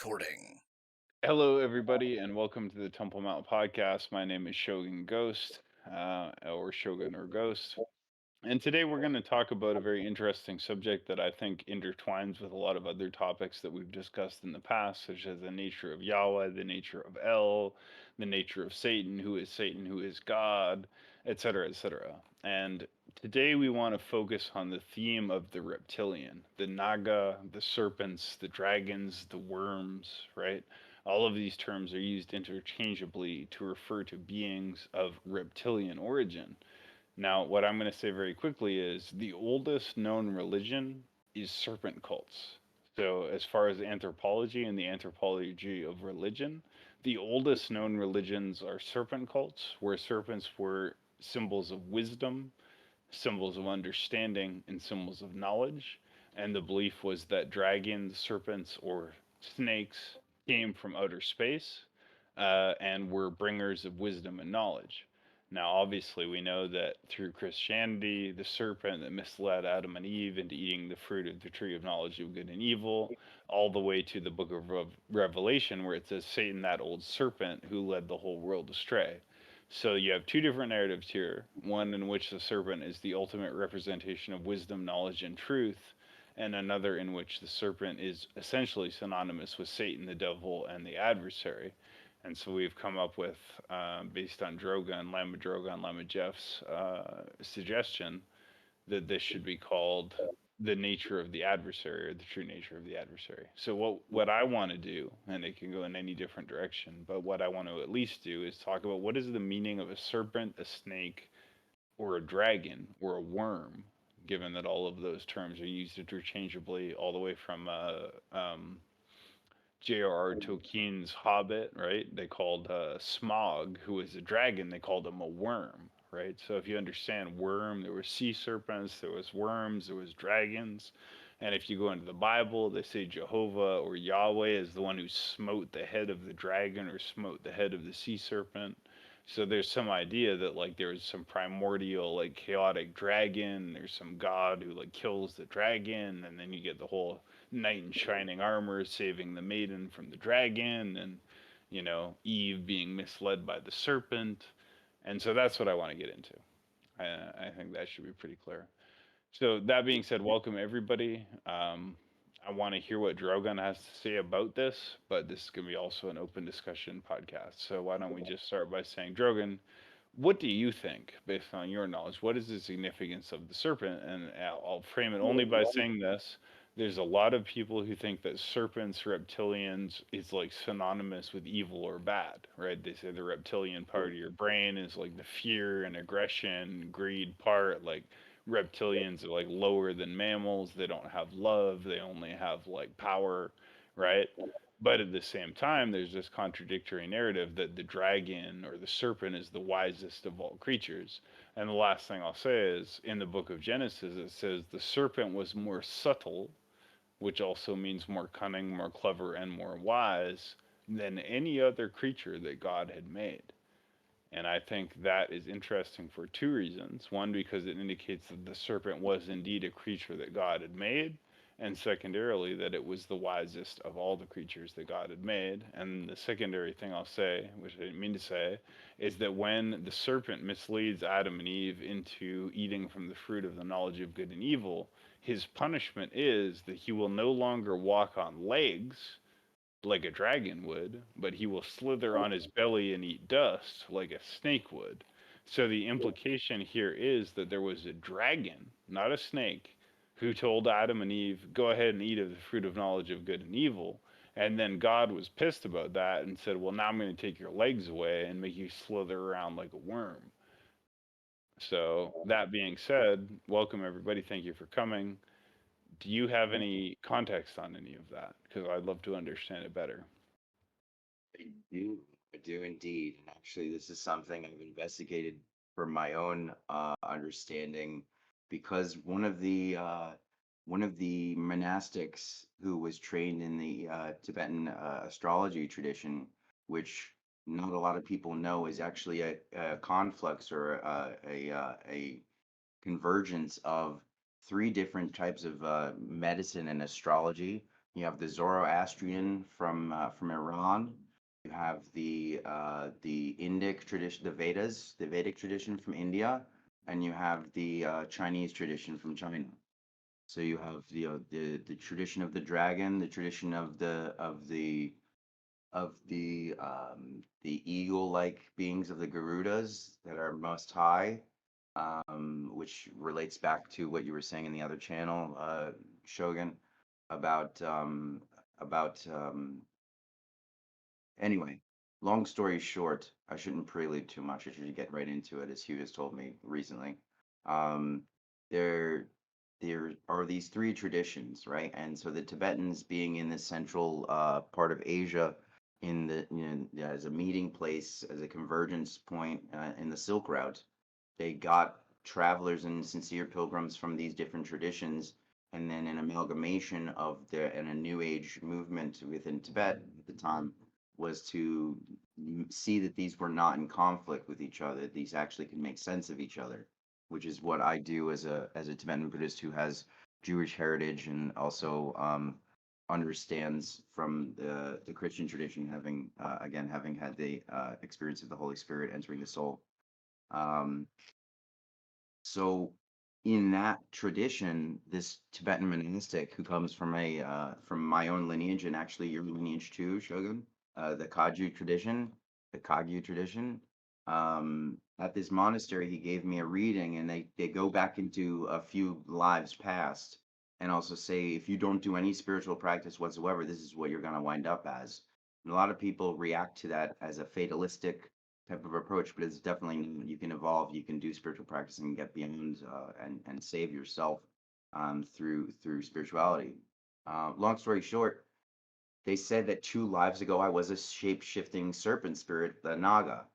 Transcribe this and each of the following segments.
recording. Hello, everybody, and welcome to the Temple Mount Podcast. My name is Shogun Ghost, or Shogun or Ghost. And today we're going to talk about a very interesting subject that I think intertwines with a lot of other topics that we've discussed in the past, such as the nature of Yahweh, the nature of El, the nature of Satan, who is God, etc., etc. And today we want to focus on the theme of the reptilian, the Naga, the serpents, the dragons, the worms, right? All of these terms are used interchangeably to refer to beings of reptilian origin. Now, what I'm going to say very quickly is the oldest known religion is serpent cults. So, as far as anthropology and the anthropology of religion, the oldest known religions are serpent cults, where serpents were symbols of wisdom, symbols of understanding, and symbols of knowledge. And the belief was that dragons, serpents, or snakes came from outer space and were bringers of wisdom and knowledge. Now, obviously, we know that through Christianity, the serpent that misled Adam and Eve into eating the fruit of the tree of knowledge of good and evil, all the way to the book of Revelation, where it says Satan, that old serpent who led the whole world astray. So you have two different narratives here, one in which the serpent is the ultimate representation of wisdom, knowledge, and truth, and another in which the serpent is essentially synonymous with Satan, the devil, and the adversary. And so we've come up with, based on Lama Jeff's suggestion, that this should be called the nature of the adversary or the true nature of the adversary. So what I want to do, and it can go in any different direction, but what I want to at least do is talk about what is the meaning of a serpent, a snake, or a dragon, or a worm, given that all of those terms are used interchangeably all the way from J.R.R. Tolkien's Hobbit, right? They called Smog, who was a dragon, they called him a worm, right? So if you understand worm, there were sea serpents, there was worms, there was dragons. And if you go into the Bible, they say Jehovah or Yahweh is the one who smote the head of the dragon or smote the head of the sea serpent. So there's some idea that like there's some primordial like chaotic dragon, there's some god who like kills the dragon, and then you get the whole knight in shining armor saving the maiden from the dragon, and Eve being misled by the serpent. And so that's what I want to get into. I think that should be pretty clear. So that being said, welcome everybody. I want to hear what Drogon has to say about this, but this is going to be also an open discussion podcast. So why don't we just start by saying, Drogon, what do you think, based on your knowledge, what is the significance of the serpent? And I'll frame it only by saying this. There's a lot of people who think that serpents, reptilians, is like synonymous with evil or bad, right? They say the reptilian part of your brain is like the fear and aggression, greed part. Like reptilians are like lower than mammals. They don't have love. They only have like power, right? But at the same time, there's this contradictory narrative that the dragon or the serpent is the wisest of all creatures. And the last thing I'll say is in the book of Genesis, it says the serpent was more subtle, which also means more cunning, more clever, and more wise than any other creature that God had made. And I think that is interesting for two reasons. One, because it indicates that the serpent was indeed a creature that God had made. And secondarily, that it was the wisest of all the creatures that God had made. And the secondary thing I'll say, which I didn't mean to say, is that when the serpent misleads Adam and Eve into eating from the fruit of the knowledge of good and evil, his punishment is that he will no longer walk on legs like a dragon would, but he will slither on his belly and eat dust like a snake would. So the implication here is that there was a dragon, not a snake, who told Adam and Eve, go ahead and eat of the fruit of knowledge of good and evil. And then God was pissed about that and said, well, now I'm going to take your legs away and make you slither around like a worm. So, that being said, welcome everybody. Thank you for coming. Do you have any context on any of that? Because I'd love to understand it better. I do. I do indeed. And actually, this is something I've investigated for my own understanding because one of the monastics who was trained in the Tibetan astrology tradition, which not a lot of people know, is actually a conflux or a convergence of three different types of medicine and astrology. You have the Zoroastrian from Iran. You have the Indic tradition, the Vedic tradition from India, and you have the Chinese tradition from China. So you have the tradition of the dragon, the tradition of the eagle-like beings of the Garudas that are most high, which relates back to what you were saying in the other channel, Shogun, about about anyway. Long story short, I shouldn't prelude too much. I should get right into it, as Hugh has told me recently. Um, there there are these three traditions, right? And so the Tibetans being in the central part of Asia, in the as a meeting place, as a convergence point in the Silk Route, they got travelers and sincere pilgrims from these different traditions, and then an amalgamation of and a New Age movement within Tibet at the time was to see that these were not in conflict with each other. These actually can make sense of each other, which is what I do as a Tibetan Buddhist who has Jewish heritage and also understands from the Christian tradition, having again having had the experience of the Holy Spirit entering the soul. Um, so in that tradition, this Tibetan monastic who comes from my own lineage and actually your lineage too, Shogun, the Kagyu tradition. At this monastery, he gave me a reading, and they go back into a few lives past, and also say if you don't do any spiritual practice whatsoever, this is what you're going to wind up as. And a lot of people react to that as a fatalistic type of approach, but it's definitely you can evolve, you can do spiritual practice and get beyond and save yourself through spirituality. Long story short, they said that 2 lives ago I was a shape shifting serpent spirit, the Naga,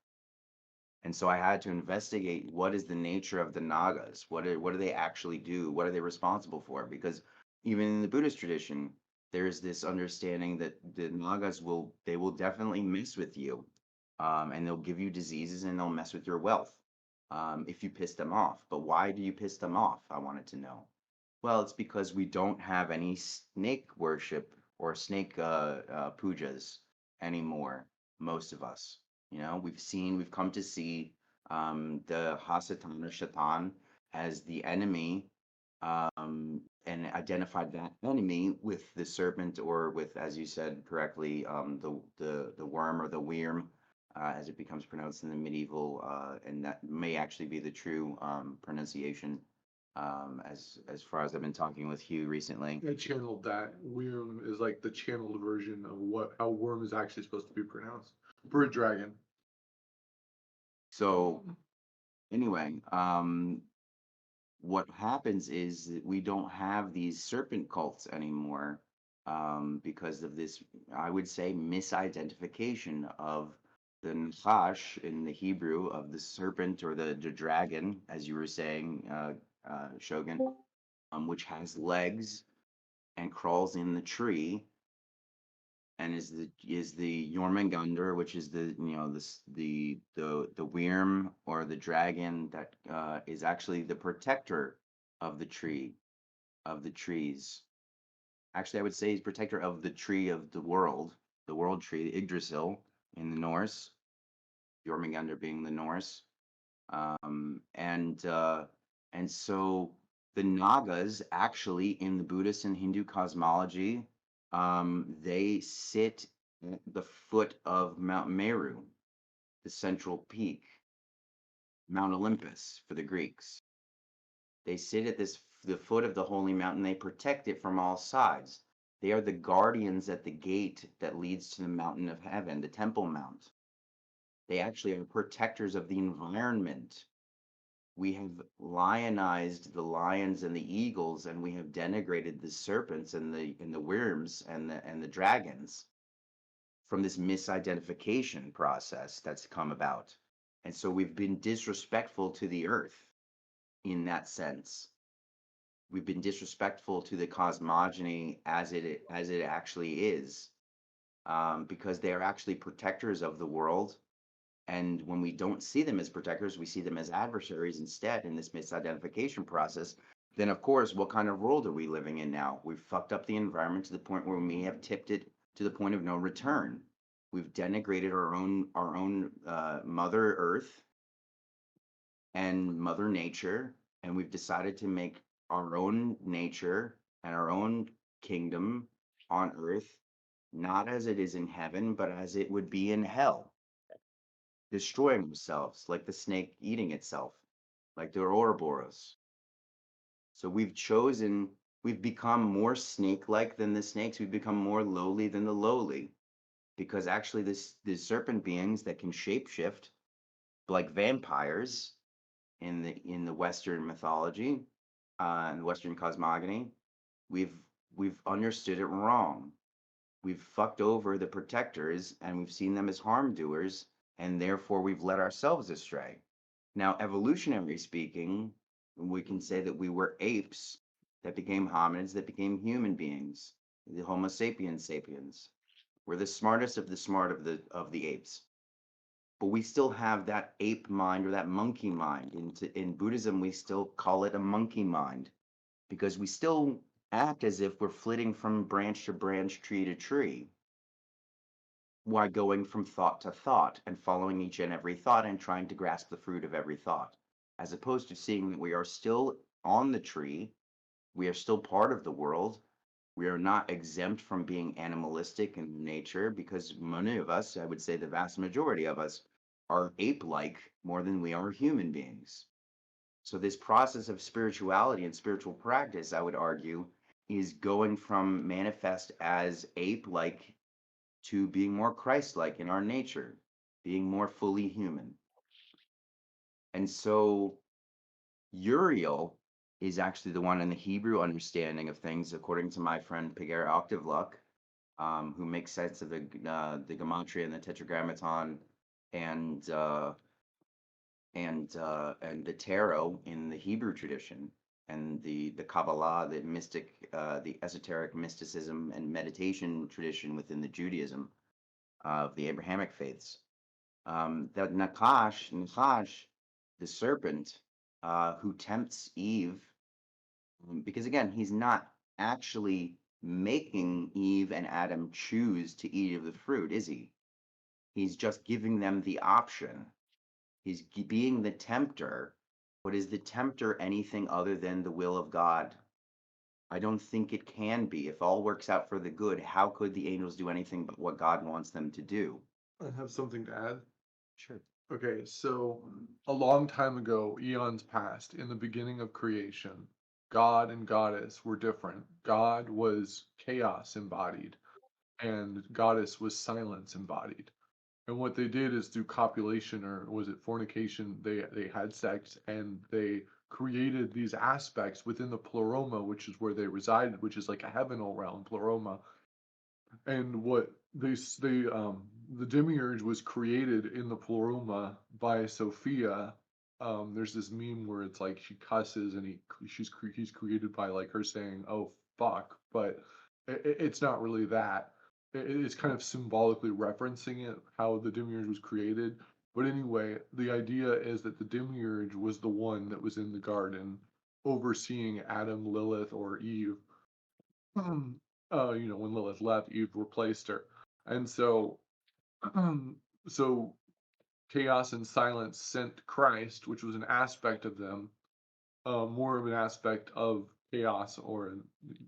and so I had to investigate what is the nature of the Nagas, what do they actually do, what are they responsible for? Because even in the Buddhist tradition, there's this understanding that the Nagas will definitely mess with you, and they'll give you diseases and they'll mess with your wealth if you piss them off. But why do you piss them off? I wanted to know. Well, it's because we don't have any snake worship or snake pujas anymore. Most of us, we've come to see the Hasatan or Shaitan as the enemy, and identified that enemy with the serpent, or with, as you said correctly, the worm or the weirm, as it becomes pronounced in the medieval, and that may actually be the true pronunciation, as far as I've been talking with Hugh recently. I channeled that. Worm is like the channeled version of how worm is actually supposed to be pronounced for a dragon. So anyway, what happens is that we don't have these serpent cults anymore, because of this, I would say, misidentification of the Nachash in the Hebrew, of the serpent or the dragon, as you were saying, Shogun, which has legs and crawls in the tree, and is the Jormungandr, which is the worm or the dragon that is actually the protector of the trees. Actually, I would say he's protector of the tree of the world tree, Yggdrasil in the Norse, Jormungandr being the Norse. And so the Nagas actually in the Buddhist and Hindu cosmology, they sit at the foot of Mount Meru, the central peak, Mount Olympus for the Greeks. They sit at the foot of the holy mountain. They protect it from all sides. They are the guardians at the gate that leads to the mountain of heaven, the Temple Mount. They actually are protectors of the environment. We have lionized the lions and the eagles, and we have denigrated the serpents and the worms and the dragons from this misidentification process that's come about. And so we've been disrespectful to the earth in that sense. We've been disrespectful to the cosmogony as it actually is, because they are actually protectors of the world. And when we don't see them as protectors, we see them as adversaries instead in this misidentification process, then of course, what kind of world are we living in now? We've fucked up the environment to the point where we have tipped it to the point of no return. We've denigrated our own Mother Earth and Mother Nature, and we've decided to make our own nature and our own kingdom on Earth, not as it is in heaven, but as it would be in hell, destroying themselves like the snake eating itself, like the Ouroboros. So we've become more snake-like than the snakes. We've become more lowly than the lowly, because actually the serpent beings that can shapeshift like vampires in the Western mythology, in the Western cosmogony, we've we've understood it wrong. We've fucked over the protectors and we've seen them as harm doers, and therefore we've led ourselves astray. Now, evolutionary speaking, we can say that we were apes that became hominids that became human beings, the Homo sapiens sapiens. We're the smartest of the smart of the apes. But we still have that ape mind or that monkey mind. In Buddhism, we still call it a monkey mind because we still act as if we're flitting from branch to branch, tree to tree, while going from thought to thought and following each and every thought and trying to grasp the fruit of every thought, as opposed to seeing that we are still on the tree, we are still part of the world. We are not exempt from being animalistic in nature because many of us, I would say the vast majority of us, are ape-like more than we are human beings. So this process of spirituality and spiritual practice, I would argue, is going from manifest as ape-like to being more Christ-like in our nature, being more fully human. And so Uriel is actually the one in the Hebrew understanding of things, according to my friend Pegara Octavluck, who makes sense of the gematria and the tetragrammaton and and the tarot in the Hebrew tradition, and the Kabbalah, the mystic, the esoteric mysticism and meditation tradition within the Judaism of the Abrahamic faiths. That Nakash, the serpent, who tempts Eve, because again, he's not actually making Eve and Adam choose to eat of the fruit, is he? He's just giving them the option. He's being the tempter. But is the tempter anything other than the will of God? I don't think it can be. If all works out for the good, how could the angels do anything but what God wants them to do? I have something to add. Sure. Okay, so a long time ago, eons past, in the beginning of creation, God and Goddess were different. God was chaos embodied, and Goddess was silence embodied. And what they did is through copulation, or was it fornication, they had sex and they created these aspects within the pleroma, which is where they resided, which is like a heavenal realm, pleroma. And what the demiurge was created in the pleroma by Sophia. There's this meme where it's like she cusses and he's created by like her saying, "Oh fuck," but it's not really that. It's kind of symbolically referencing it, how the demiurge was created. But anyway, the idea is that the demiurge was the one that was in the garden overseeing Adam, Lilith, or Eve. When Lilith left, Eve replaced her. And so, so chaos and silence sent Christ, which was an aspect of them, more of an aspect of chaos or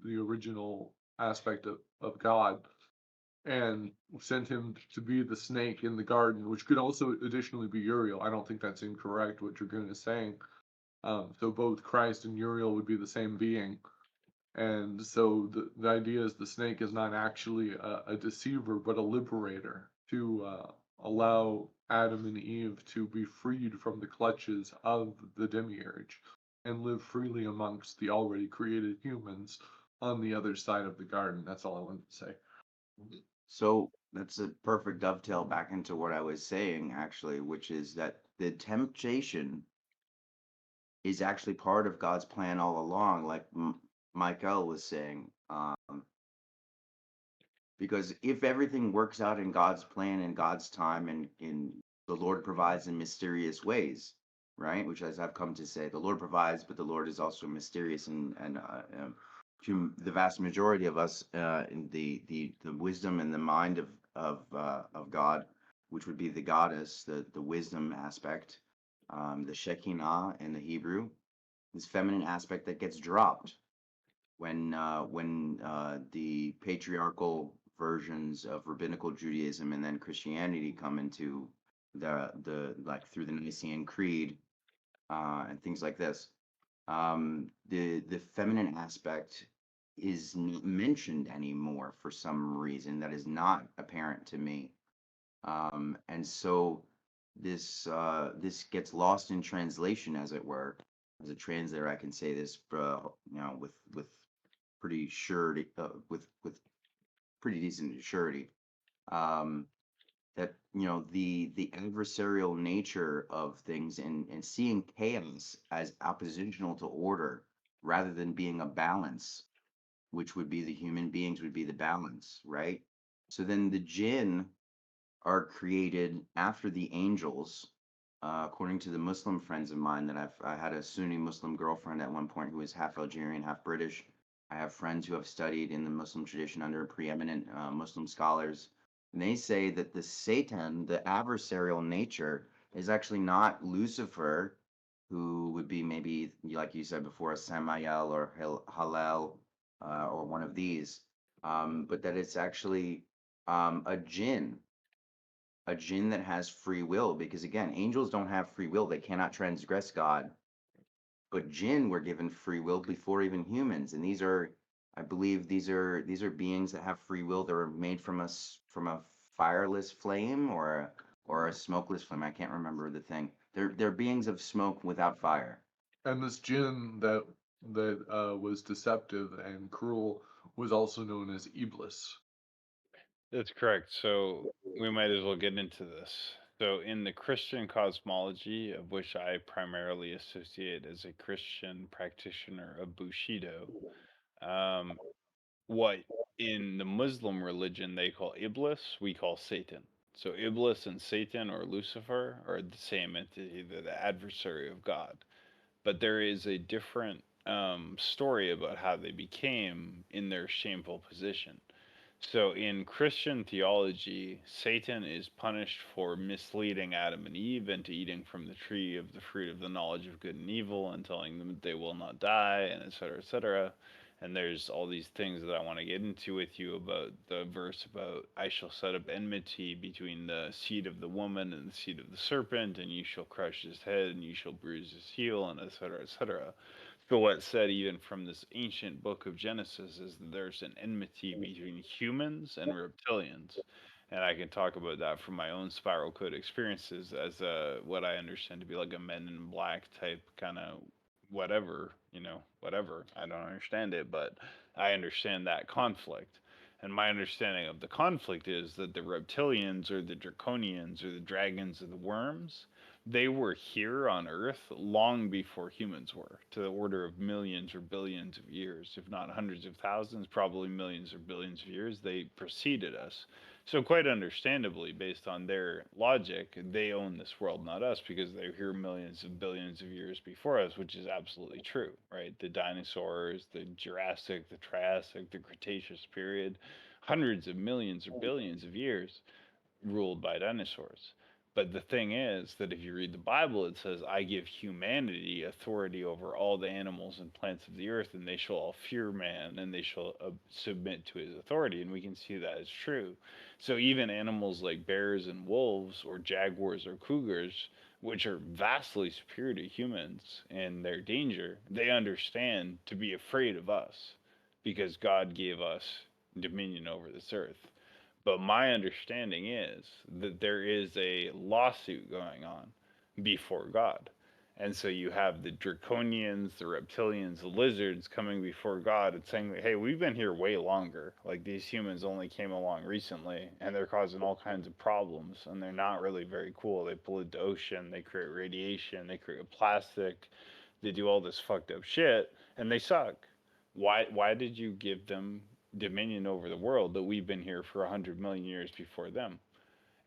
the original aspect of God, and sent him to be the snake in the garden, which could also additionally be Uriel. I don't think that's incorrect what Dragoon is saying. So both Christ and Uriel would be the same being. And so the idea is the snake is not actually a deceiver, but a liberator to allow Adam and Eve to be freed from the clutches of the demiurge and live freely amongst the already created humans on the other side of the garden. That's all I wanted to say. So that's a perfect dovetail back into what I was saying, actually, which is that the temptation is actually part of God's plan all along, like Michael was saying. Because if everything works out in God's plan and God's time, and the Lord provides in mysterious ways, right? Which, as I've come to say, the Lord provides, but the Lord is also mysterious, to the vast majority of us, in the wisdom and the mind of God, which would be the goddess, the wisdom aspect, the Shekinah in the Hebrew, this feminine aspect that gets dropped when the patriarchal versions of rabbinical Judaism and then Christianity come into the like through the Nicene Creed, and things like this. The feminine aspect is not mentioned anymore for some reason that is not apparent to me. And so this gets lost in translation, as it were. As a translator, I can say this, with pretty surety, with pretty decent surety. Um, that the adversarial nature of things, and seeing chaos as oppositional to order rather than being a balance, which would be the human beings would be the balance, right? So then the jinn are created after the angels, according to the Muslim friends of mine that I had a Sunni Muslim girlfriend at one point who was half Algerian, half British. I have friends who have studied in the Muslim tradition under preeminent Muslim scholars, and they say that the Satan, the adversarial nature, is actually not Lucifer, who would be maybe, like you said before, a Samael or Hallel, or one of these, but that it's actually a jinn that has free will, because again, angels don't have free will, they cannot transgress God, but jinn were given free will before even humans, and these are, I believe, these are beings that have free will. They're made from from a fireless flame, or a smokeless flame. I can't remember the thing. They're beings of smoke without fire. And this jinn that was deceptive and cruel was also known as Iblis. That's correct. So we might as well get into this. So in the Christian cosmology, of which I primarily associate as a Christian practitioner of Bushido, um, what in the Muslim religion they call Iblis, we call Satan. So Iblis and Satan or Lucifer are the same entity, they're the adversary of God. But there is a different story about how they became in their shameful position. So, in Christian theology, Satan is punished for misleading Adam and Eve into eating from the tree of the fruit of the knowledge of good and evil and telling them that they will not die, and et cetera, et cetera. And there's all these things that I want to get into with you about the verse about I shall set up enmity between the seed of the woman and the seed of the serpent, and you shall crush his head and you shall bruise his heel, and et cetera, et cetera. So what's said even from this ancient book of Genesis is that there's an enmity between humans and reptilians. And I can talk about that from my own spiral code experiences as what I understand to be like a Men in Black type kind of whatever, whatever. I don't understand it, but I understand that conflict. And my understanding of the conflict is that the reptilians or the draconians or the dragons or the worms, they were here on Earth long before humans were, to the order of millions or billions of years, if not hundreds of thousands, probably millions or billions of years. They preceded us. So, quite understandably, based on their logic, they own this world, not us, because they're here millions of billions of years before us, which is absolutely true, right? The dinosaurs, the Jurassic, the Triassic, the Cretaceous period, hundreds of millions or billions of years ruled by dinosaurs. But the thing is that if you read the Bible, it says, I give humanity authority over all the animals and plants of the earth, and they shall all fear man, and they shall submit to his authority. And we can see that is true. So even animals like bears and wolves, or jaguars or cougars, which are vastly superior to humans in their danger, they understand to be afraid of us because God gave us dominion over this earth. But my understanding is that there is a lawsuit going on before God. And so you have the draconians, the reptilians, the lizards coming before God and saying, hey, we've been here way longer. Like these humans only came along recently and they're causing all kinds of problems and they're not really very cool. They pollute the ocean, they create radiation, they create plastic, they do all this fucked up shit and they suck. Why did you give them dominion over the world that we've been here for 100 million years before them?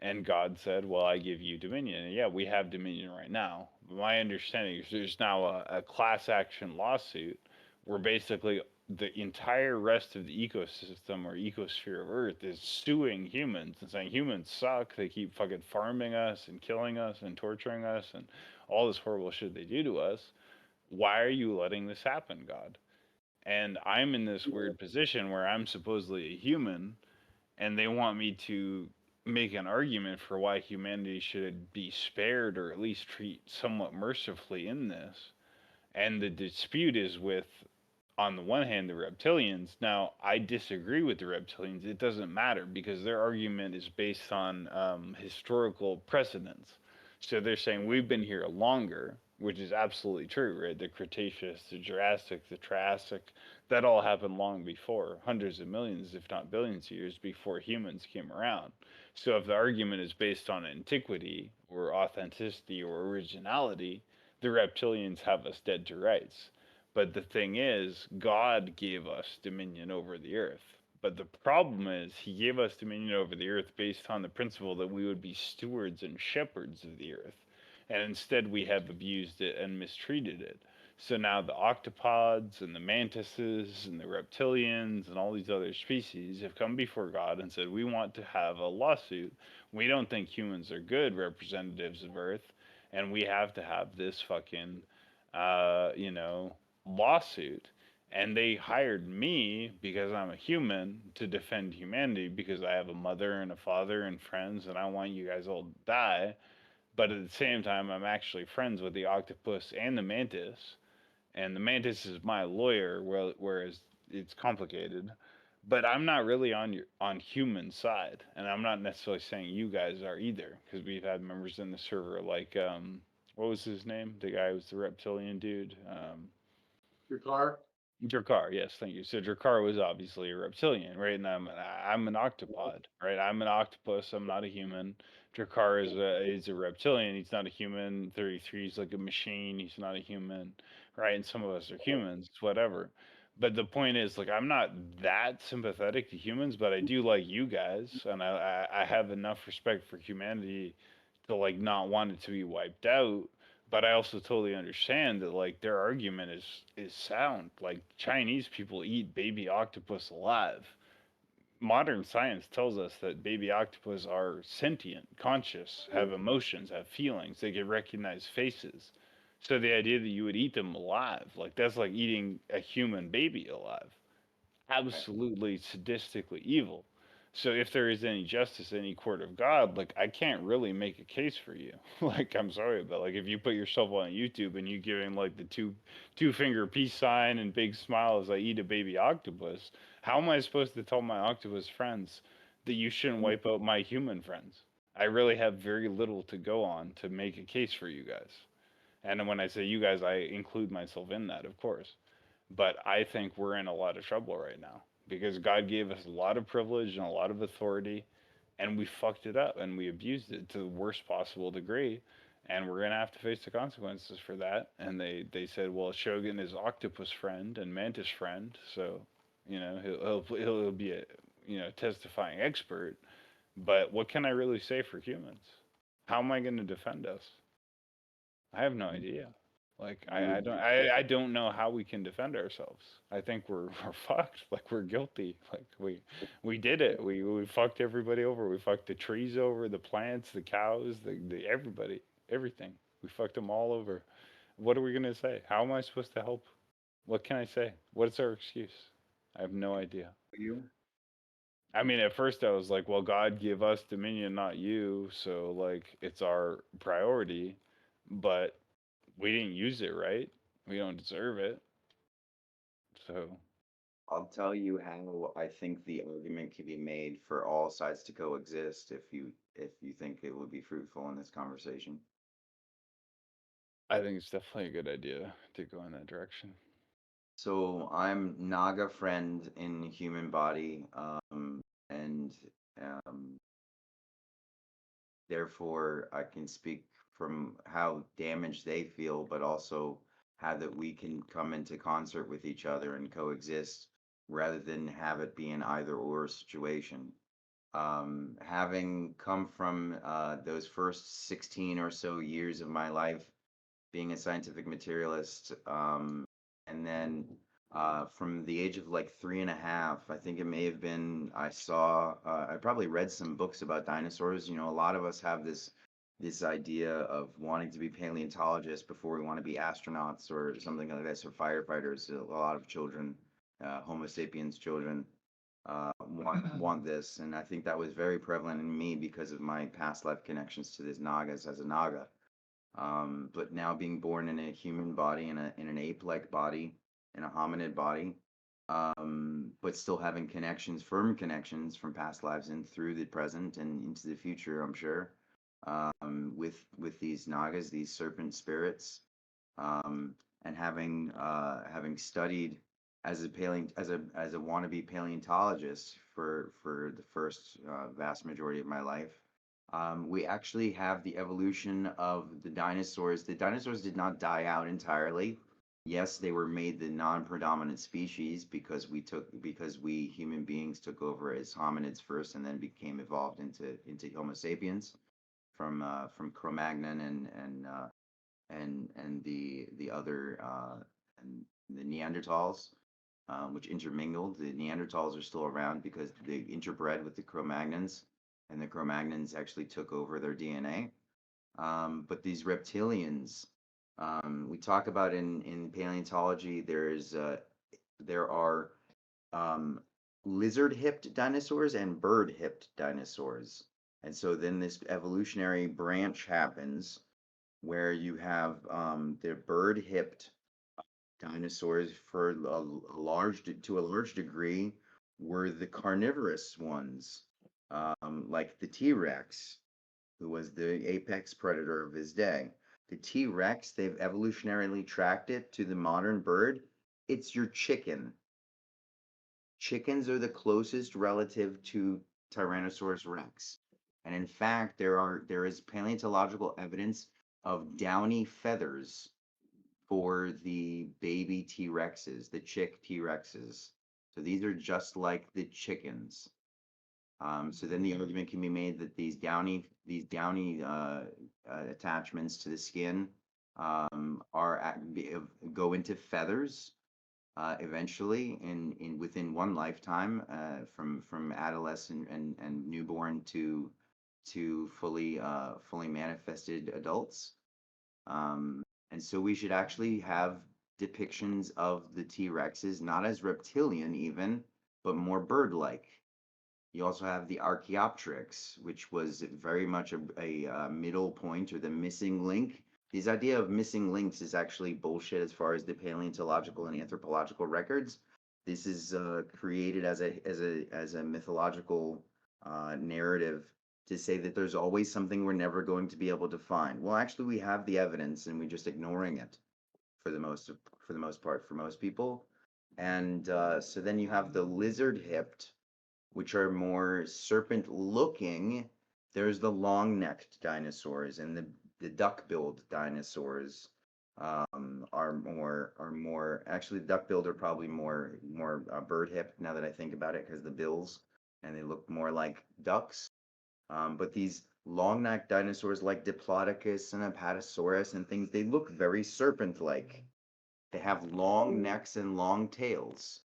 And God said, "Well, I give you dominion." And yeah, we have dominion right now. My understanding is there's now a class action lawsuit where basically the entire rest of the ecosystem or ecosphere of Earth is suing humans and saying humans suck. They keep fucking farming us and killing us and torturing us and all this horrible shit they do to us. Why are you letting this happen, God? And I'm in this weird position where I'm supposedly a human and they want me to make an argument for why humanity should be spared or at least treat somewhat mercifully in this. And the dispute is with, on the one hand, the reptilians. Now, I disagree with the reptilians. It doesn't matter because their argument is based on historical precedents. So they're saying we've been here longer, which is absolutely true, right? The Cretaceous, the Jurassic, the Triassic, that all happened long before, hundreds of millions, if not billions of years before humans came around. So if the argument is based on antiquity or authenticity or originality, the reptilians have us dead to rights. But the thing is, God gave us dominion over the earth. But the problem is, He gave us dominion over the earth based on the principle that we would be stewards and shepherds of the earth. And instead, we have abused it and mistreated it. So now the octopods and the mantises and the reptilians and all these other species have come before God and said, "We want to have a lawsuit. We don't think humans are good representatives of Earth, and we have to have this fucking, you know, lawsuit." And they hired me because I'm a human to defend humanity because I have a mother and a father and friends, and I want you guys all to die. But at the same time, I'm actually friends with the octopus and the mantis, and the mantis is my lawyer, whereas it's complicated. But I'm not really on human side, and I'm not necessarily saying you guys are either, because we've had members in the server like what was his name? The guy who was the reptilian dude. Your car? Drakkar, yes, thank you. So Drakkar was obviously a reptilian, right? And I'm an octopod, right? I'm an octopus. I'm not a human. Drakkar is a reptilian. He's not a human. 33 is like a machine. He's not a human, right? And some of us are humans, whatever. But the point is, like, I'm not that sympathetic to humans, but I do like you guys, and I have enough respect for humanity to like not want it to be wiped out, but I also totally understand that like their argument is sound. Like Chinese people eat baby octopus alive. Modern science tells us that baby octopus are sentient, conscious, have emotions, have feelings. They can recognize faces. So the idea that you would eat them alive, like that's like eating a human baby alive, absolutely sadistically evil. So if there is any justice in any court of God, like I can't really make a case for you. Like I'm sorry, but like if you put yourself on YouTube and you giving like the two finger peace sign and big smile as I eat a baby octopus, how am I supposed to tell my octopus friends that you shouldn't wipe out my human friends? I really have very little to go on to make a case for you guys. And when I say you guys, I include myself in that, of course. But I think we're in a lot of trouble right now because God gave us a lot of privilege and a lot of authority, and we fucked it up and we abused it to the worst possible degree. And we're gonna have to face the consequences for that. And they said, well, Shogun is octopus friend and mantis friend, so you know he'll be a testifying expert. But what can I really say for humans? How am I going to defend us? I have no idea. Like I don't know how we can defend ourselves. I think we're fucked. Like we're guilty. Like we did it. We fucked everybody over. We fucked the trees over, the plants, the cows, the everybody, everything. We fucked them all over. What are we gonna say? How am I supposed to help? What can I say? What's our excuse? I have no idea. You? I mean, at first I was like, well, God give us dominion, not you, so like it's our priority, but we didn't use it right. We don't deserve it. So I'll tell you how I think the argument can be made for all sides to coexist if you think it would be fruitful in this conversation. I think it's definitely a good idea to go in that direction. So I'm Naga friend in human body, and um, therefore I can speak from how damaged they feel, but also how that we can come into concert with each other and coexist rather than have it be an either or situation. Having come from those first 16 or so years of my life being a scientific materialist, and then from the age of like 3.5, I think it may have been, I probably read some books about dinosaurs. You know, a lot of us have this idea of wanting to be paleontologists before we want to be astronauts or something like this, or firefighters. A lot of children, Homo sapiens children, want this, and I think that was very prevalent in me because of my past life connections to this Nagas as a Naga. But now being born in a human body, in an ape-like body, in a hominid body, but still having connections, firm connections from past lives and through the present and into the future, I'm sure, with these Nagas, these serpent spirits, and having studied as a wannabe paleontologist for the first vast majority of my life. We actually have the evolution of the dinosaurs. The dinosaurs did not die out entirely. Yes, they were made the non-predominant species because we human beings took over as hominids first and then became evolved into Homo sapiens from Cro-Magnon and the other and the Neanderthals, which intermingled. The Neanderthals are still around because they interbred with the Cro-Magnons, and the Cro-Magnons actually took over their DNA. But these reptilians, we talk about in paleontology, there are um, lizard-hipped dinosaurs and bird-hipped dinosaurs. And so then this evolutionary branch happens where you have the bird-hipped dinosaurs to a large degree were the carnivorous ones, like the T-Rex, who was the apex predator of his day. The T-Rex, they've evolutionarily tracked it to the modern bird. It's your chicken. Chickens are the closest relative to Tyrannosaurus rex. And in fact, there is paleontological evidence of downy feathers for the baby T-Rexes, the chick T-Rexes. So these are just like the chickens. So then the argument can be made that these downy attachments to the skin go into feathers eventually within one lifetime, from adolescent and newborn to fully manifested adults. And so we should actually have depictions of the T-Rexes not as reptilian even, but more bird-like. You also have the Archaeopteryx, which was very much a middle point or the missing link. This idea of missing links is actually bullshit as far as the paleontological and anthropological records. This is created as a mythological narrative to say that there's always something we're never going to be able to find. Well, actually, we have the evidence, and we're just ignoring it for the most part for most people. And so then you have the lizard-hipped, which are more serpent-looking. There's the long-necked dinosaurs, and the duck-billed dinosaurs are more. Actually, duck-billed are probably more bird-hipped now that I think about it, because the bills, and they look more like ducks. But these long-necked dinosaurs like Diplodocus and Apatosaurus and things, they look very serpent-like. They have long necks and long tails.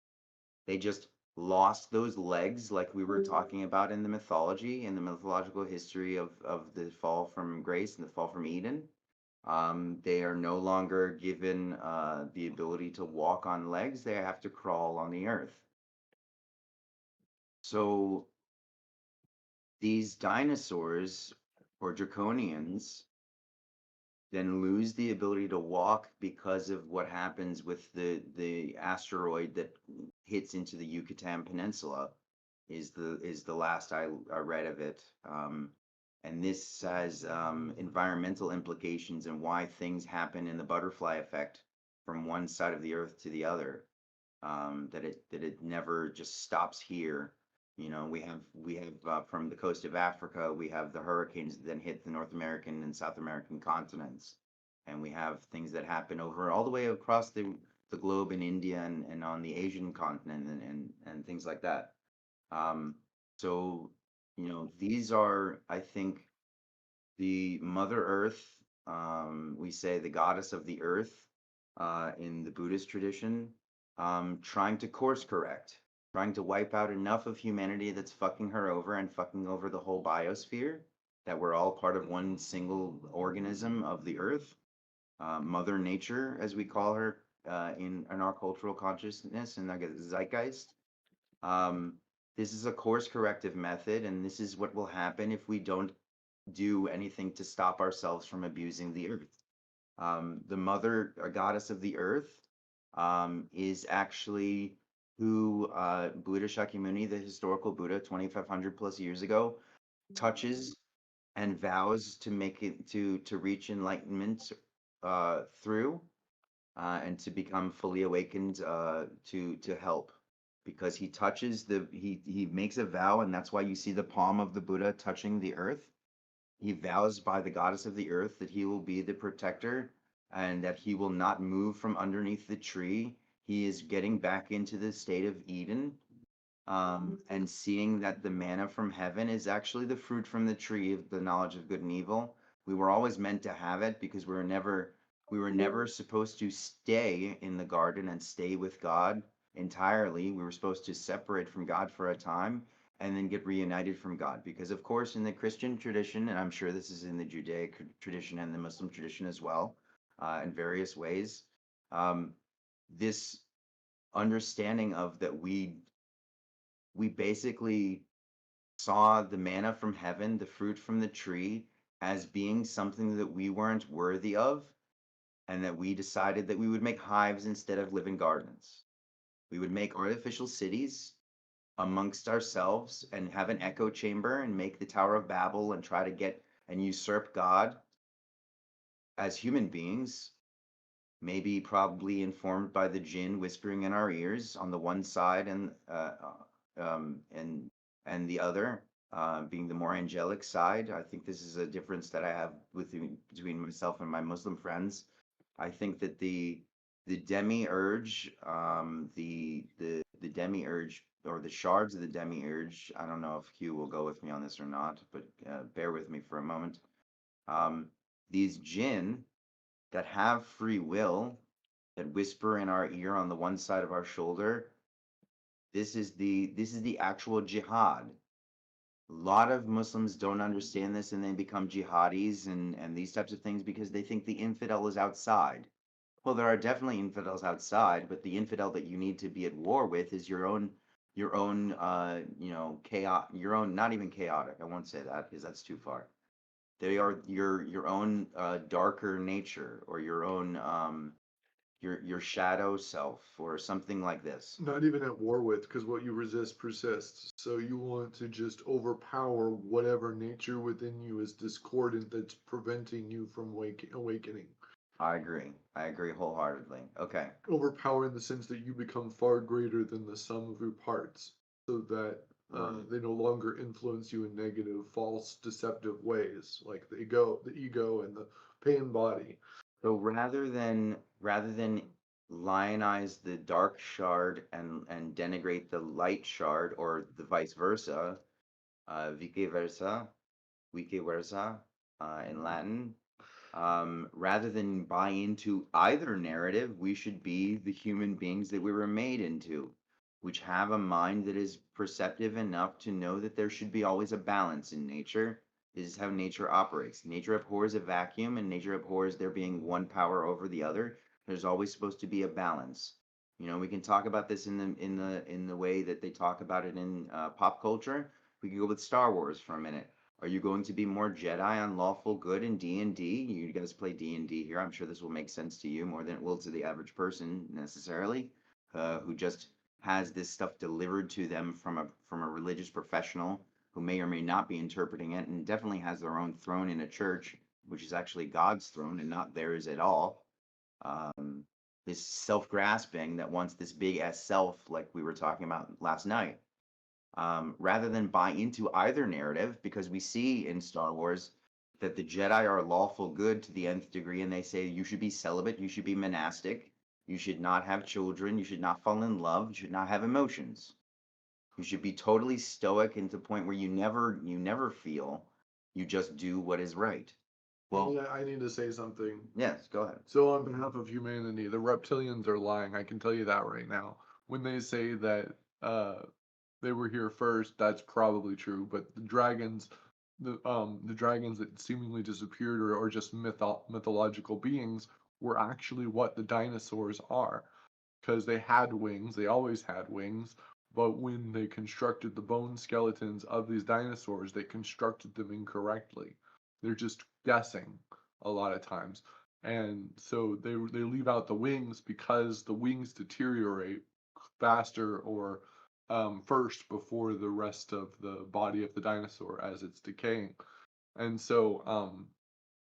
They just lost those legs, like we were talking about in the mythology, in the mythological history of the fall from grace and the fall from Eden. They are no longer given the ability to walk on legs. They have to crawl on the earth. So these dinosaurs, or draconians, then lose the ability to walk because of what happens with the asteroid that hits into the Yucatan Peninsula. Is the last I read of it. And this has environmental implications and why things happen in the butterfly effect from one side of the earth to the other. That it never just stops here. You know, we have from the coast of Africa, we have the hurricanes that then hit the North American and South American continents, and we have things that happen over all the way across the globe in India and on the Asian continent and things like that. So, these are, I think, the Mother Earth. We say the goddess of the earth in the Buddhist tradition, trying to course correct, trying to wipe out enough of humanity that's fucking her over and fucking over the whole biosphere, that we're all part of one single organism of the earth, Mother Nature, as we call her in our cultural consciousness and like a zeitgeist. Um, this is a course corrective method, and this is what will happen if we don't do anything to stop ourselves from abusing the earth. The mother, goddess of the earth, is actually who Buddha Shakyamuni, the historical Buddha, 2,500 plus years ago, touches and vows to make it to reach enlightenment through and to become fully awakened to help, because he touches he makes a vow, and that's why you see the palm of the Buddha touching the earth. He vows by the goddess of the earth that he will be the protector and that he will not move from underneath the tree. He is getting back into the state of Eden, and seeing that the manna from heaven is actually the fruit from the tree of the knowledge of good and evil. We were always meant to have it because we were never supposed to stay in the garden and stay with God entirely. We were supposed to separate from God for a time and then get reunited from God. Because of course, in the Christian tradition, and I'm sure this is in the Judaic tradition and the Muslim tradition as well, in various ways, this understanding of that we basically saw the manna from heaven, the fruit from the tree, as being something that we weren't worthy of, and that we decided that we would make hives instead of living gardens. We would make artificial cities amongst ourselves and have an echo chamber and make the Tower of Babel and try to get and usurp God as human beings, maybe probably informed by the jinn whispering in our ears on the one side, and the other being the more angelic side. I think this is a difference that I have between myself and my Muslim friends. I think that the demiurge, the demiurge or the shards of the demiurge. I don't know if Hugh will go with me on this or not, but bear with me for a moment. Um, these jinn that have free will, that whisper in our ear on the one side of our shoulder, this is the actual jihad. A lot of Muslims don't understand this, and they become jihadis and these types of things because they think the infidel is outside. Well, there are definitely infidels outside, but the infidel that you need to be at war with is your own chaos, your own, not even chaotic. I won't say that because that's too far. They are your own darker nature, or your own your shadow self, or something like this. Not even at war with, because what you resist persists. So you want to just overpower whatever nature within you is discordant that's preventing you from awakening. I agree wholeheartedly. Okay. Overpower in the sense that you become far greater than the sum of your parts, so that Right. they no longer influence you in negative, false, deceptive ways, like the ego, and the pain body. So rather than lionize the dark shard and denigrate the light shard, or the vice versa, vice versa, in Latin. Rather than buy into either narrative, we should be the human beings that we were made into, which have a mind that is perceptive enough to know that there should be always a balance in nature. This is how nature operates. Nature abhors a vacuum, and nature abhors there being one power over the other. There's always supposed to be a balance. We can talk about this in the way that they talk about it in pop culture. We can go with Star Wars for a minute. Are you going to be more Jedi on lawful good in D&D? You guys play D&D here. I'm sure this will make sense to you more than it will to the average person necessarily, who just has this stuff delivered to them from a religious professional who may or may not be interpreting it, and definitely has their own throne in a church, which is actually God's throne and not theirs at all. Um, this self-grasping that wants this big S self, like we were talking about last night, rather than buy into either narrative, because we see in Star Wars that the Jedi are lawful good to the nth degree, and they say you should be celibate, you should be monastic, you should not have children, you should not fall in love, you should not have emotions. You should be totally stoic and to the point where you never feel. You just do what is right. Well, Yeah, I need to say something. yes, go ahead. So, on behalf of humanity, the reptilians are lying. I can tell you that right now. When they say that uh, they were here first, that's probably true. But the dragons that seemingly disappeared or just mythological beings were actually what the dinosaurs are, because they had wings. They always had wings. But when they constructed the bone skeletons of these dinosaurs, they constructed them incorrectly. They're just guessing a lot of times. And so they leave out the wings because the wings deteriorate faster or first before the rest of the body of the dinosaur as it's decaying. And so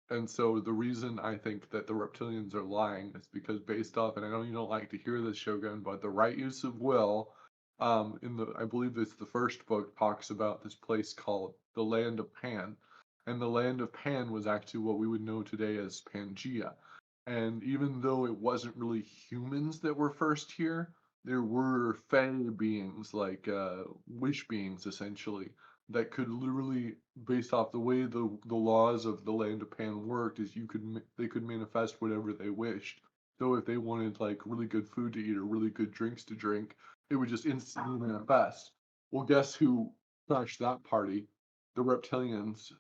the reason I think that the reptilians are lying is because based off, and I know you don't like to hear this, Shogun, but the right use of will, I believe it's the first book, talks about this place called the Land of Pan. And the Land of Pan was actually what we would know today as Pangea. And even though it wasn't really humans that were first here, there were fae beings, like wish beings essentially, that could literally, based off the way the laws of the land of Pan worked, is they could manifest whatever they wished. So if they wanted like really good food to eat or really good drinks to drink, it would just instantly manifest. Well, guess who crashed that party? The reptilians.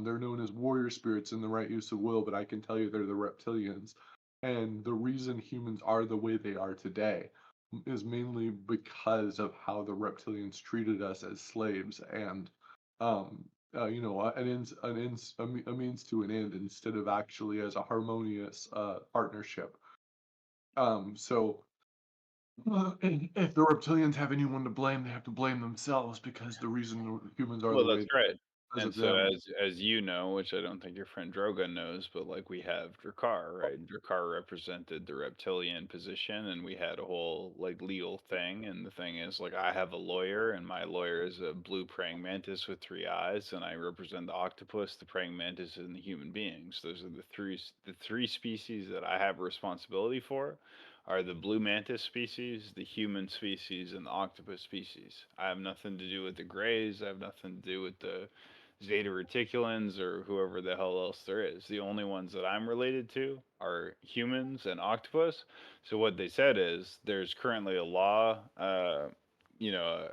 They're known as warrior spirits in the right use of will, but I can tell you they're the reptilians. And the reason humans are the way they are today is mainly because of how the reptilians treated us as slaves and a means to an end instead of actually as a harmonious partnership. So if the reptilians have anyone to blame, they have to blame themselves because the reason humans are Well, the way that's right. because And of so them. as you know, which I don't think your friend Drogon knows, but like we have Drakkar, right? Drakkar represented the reptilian position and we had a whole like legal thing. And the thing is like I have a lawyer and my lawyer is a blue praying mantis with three eyes, and I represent the octopus, the praying mantis, and the human beings. Those are the three species that I have responsibility for are the blue mantis species, the human species, and the octopus species. I have nothing to do with the grays. I have nothing to do with the Zeta Reticulans or whoever the hell else there is. The only ones that I'm related to are humans and octopus. So what they said is there's currently a law, a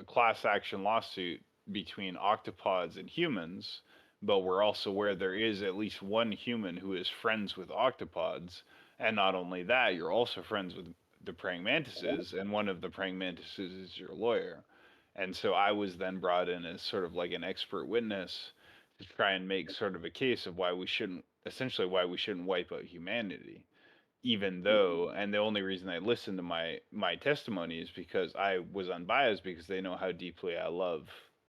class action lawsuit between octopods and humans, but we're also aware there is at least one human who is friends with octopods. And not only that, you're also friends with the praying mantises, and one of the praying mantises is your lawyer. And so I was then brought in as sort of like an expert witness to try and make sort of a case of why we shouldn't wipe out humanity. Even though, and the only reason I listened to my testimony is because I was unbiased because they know how deeply I love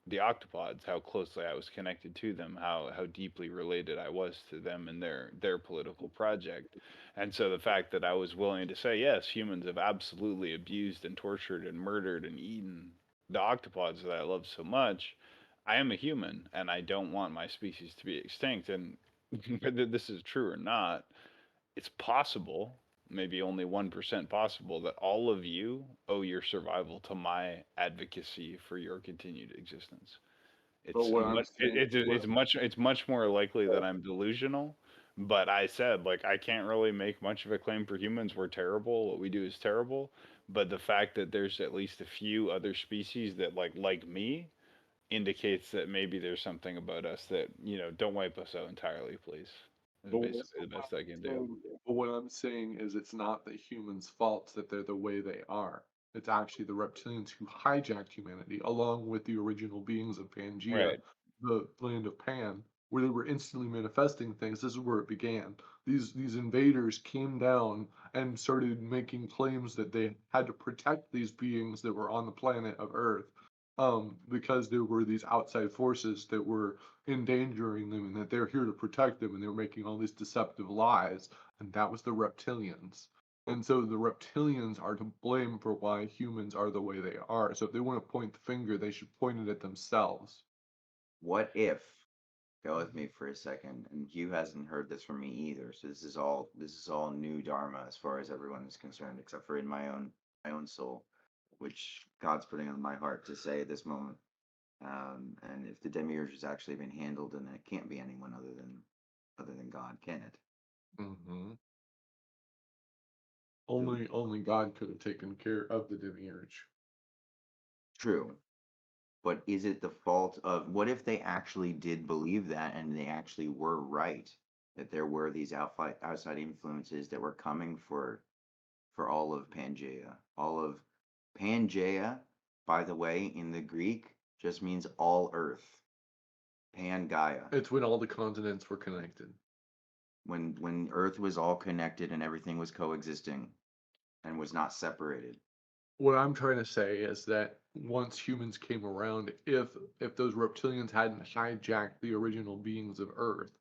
the octopods, how closely I was connected to them, how deeply related I was to them and their political project. And so the fact that I was willing to say, yes, humans have absolutely abused and tortured and murdered and eaten the octopods that I love so much. I am a human and I don't want my species to be extinct. And whether this is true or not, it's possible, maybe only 1% possible, that all of you owe your survival to my advocacy for your continued existence. But It's what I'm much saying, it's much more likely that I'm delusional. But I said like I can't really make much of a claim for humans. We're terrible. What we do is terrible. But the fact that there's at least a few other species that like me indicates that maybe there's something about us that don't wipe us out entirely, please. Is but what basically the best I can do. saying, but what I'm saying is it's not the humans' fault that they're the way they are. It's actually the reptilians who hijacked humanity, along with the original beings of Pangea, Right. the land of Pan, where they were instantly manifesting things. This is where it began. These invaders came down and started making claims that they had to protect these beings that were on the planet of Earth, because there were these outside forces that were endangering them and that they're here to protect them and they were making all these deceptive lies, and that was the reptilians. And so the reptilians are to blame for why humans are the way they are. So if they want to point the finger, they should point it at themselves. What if, go with me for a second, and Hugh hasn't heard this from me either, so this is all new Dharma as far as everyone is concerned, except for in my own soul. which God's putting on my heart to say at this moment. And if the demiurge has actually been handled, then it can't be anyone other than God, can it? Hmm. Only God could have taken care of the demiurge. True. But is it the fault of what if they actually did believe that and they actually were right that there were these outside influences that were coming for all of Pangea? All of Pangea, by the way, in the Greek just means all earth. Pangaea. It's when all the continents were connected. When earth was all connected and everything was coexisting and was not separated. What I'm trying to say is that once humans came around, if those reptilians hadn't hijacked the original beings of Earth,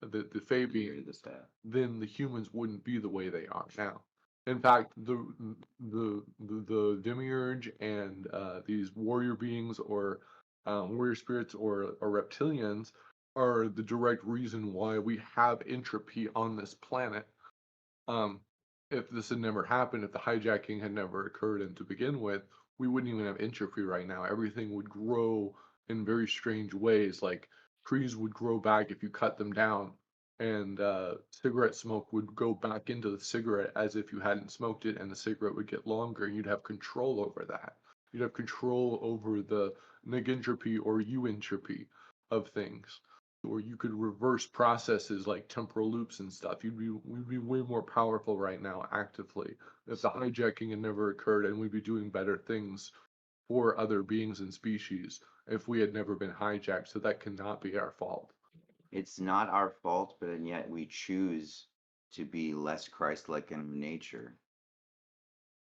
the Fabians, then the humans wouldn't be the way they are now. In fact, the demiurge and these warrior beings or warrior spirits or reptilians are the direct reason why we have entropy on this planet. Um, if this had never happened, if the hijacking had never occurred, and to begin with, we wouldn't even have entropy right now. Everything would grow in very strange ways. Like trees would grow back if you cut them down, and cigarette smoke would go back into the cigarette as if you hadn't smoked it, and the cigarette would get longer, and you'd have control over that. You'd have control over the negentropy or euentropy of things, or you could reverse processes like temporal loops and stuff. We'd be way more powerful right now actively if the hijacking had never occurred, and we'd be doing better things for other beings and species if we had never been hijacked. So that cannot be our fault. It's not our fault, but and yet we choose to be less Christ-like in nature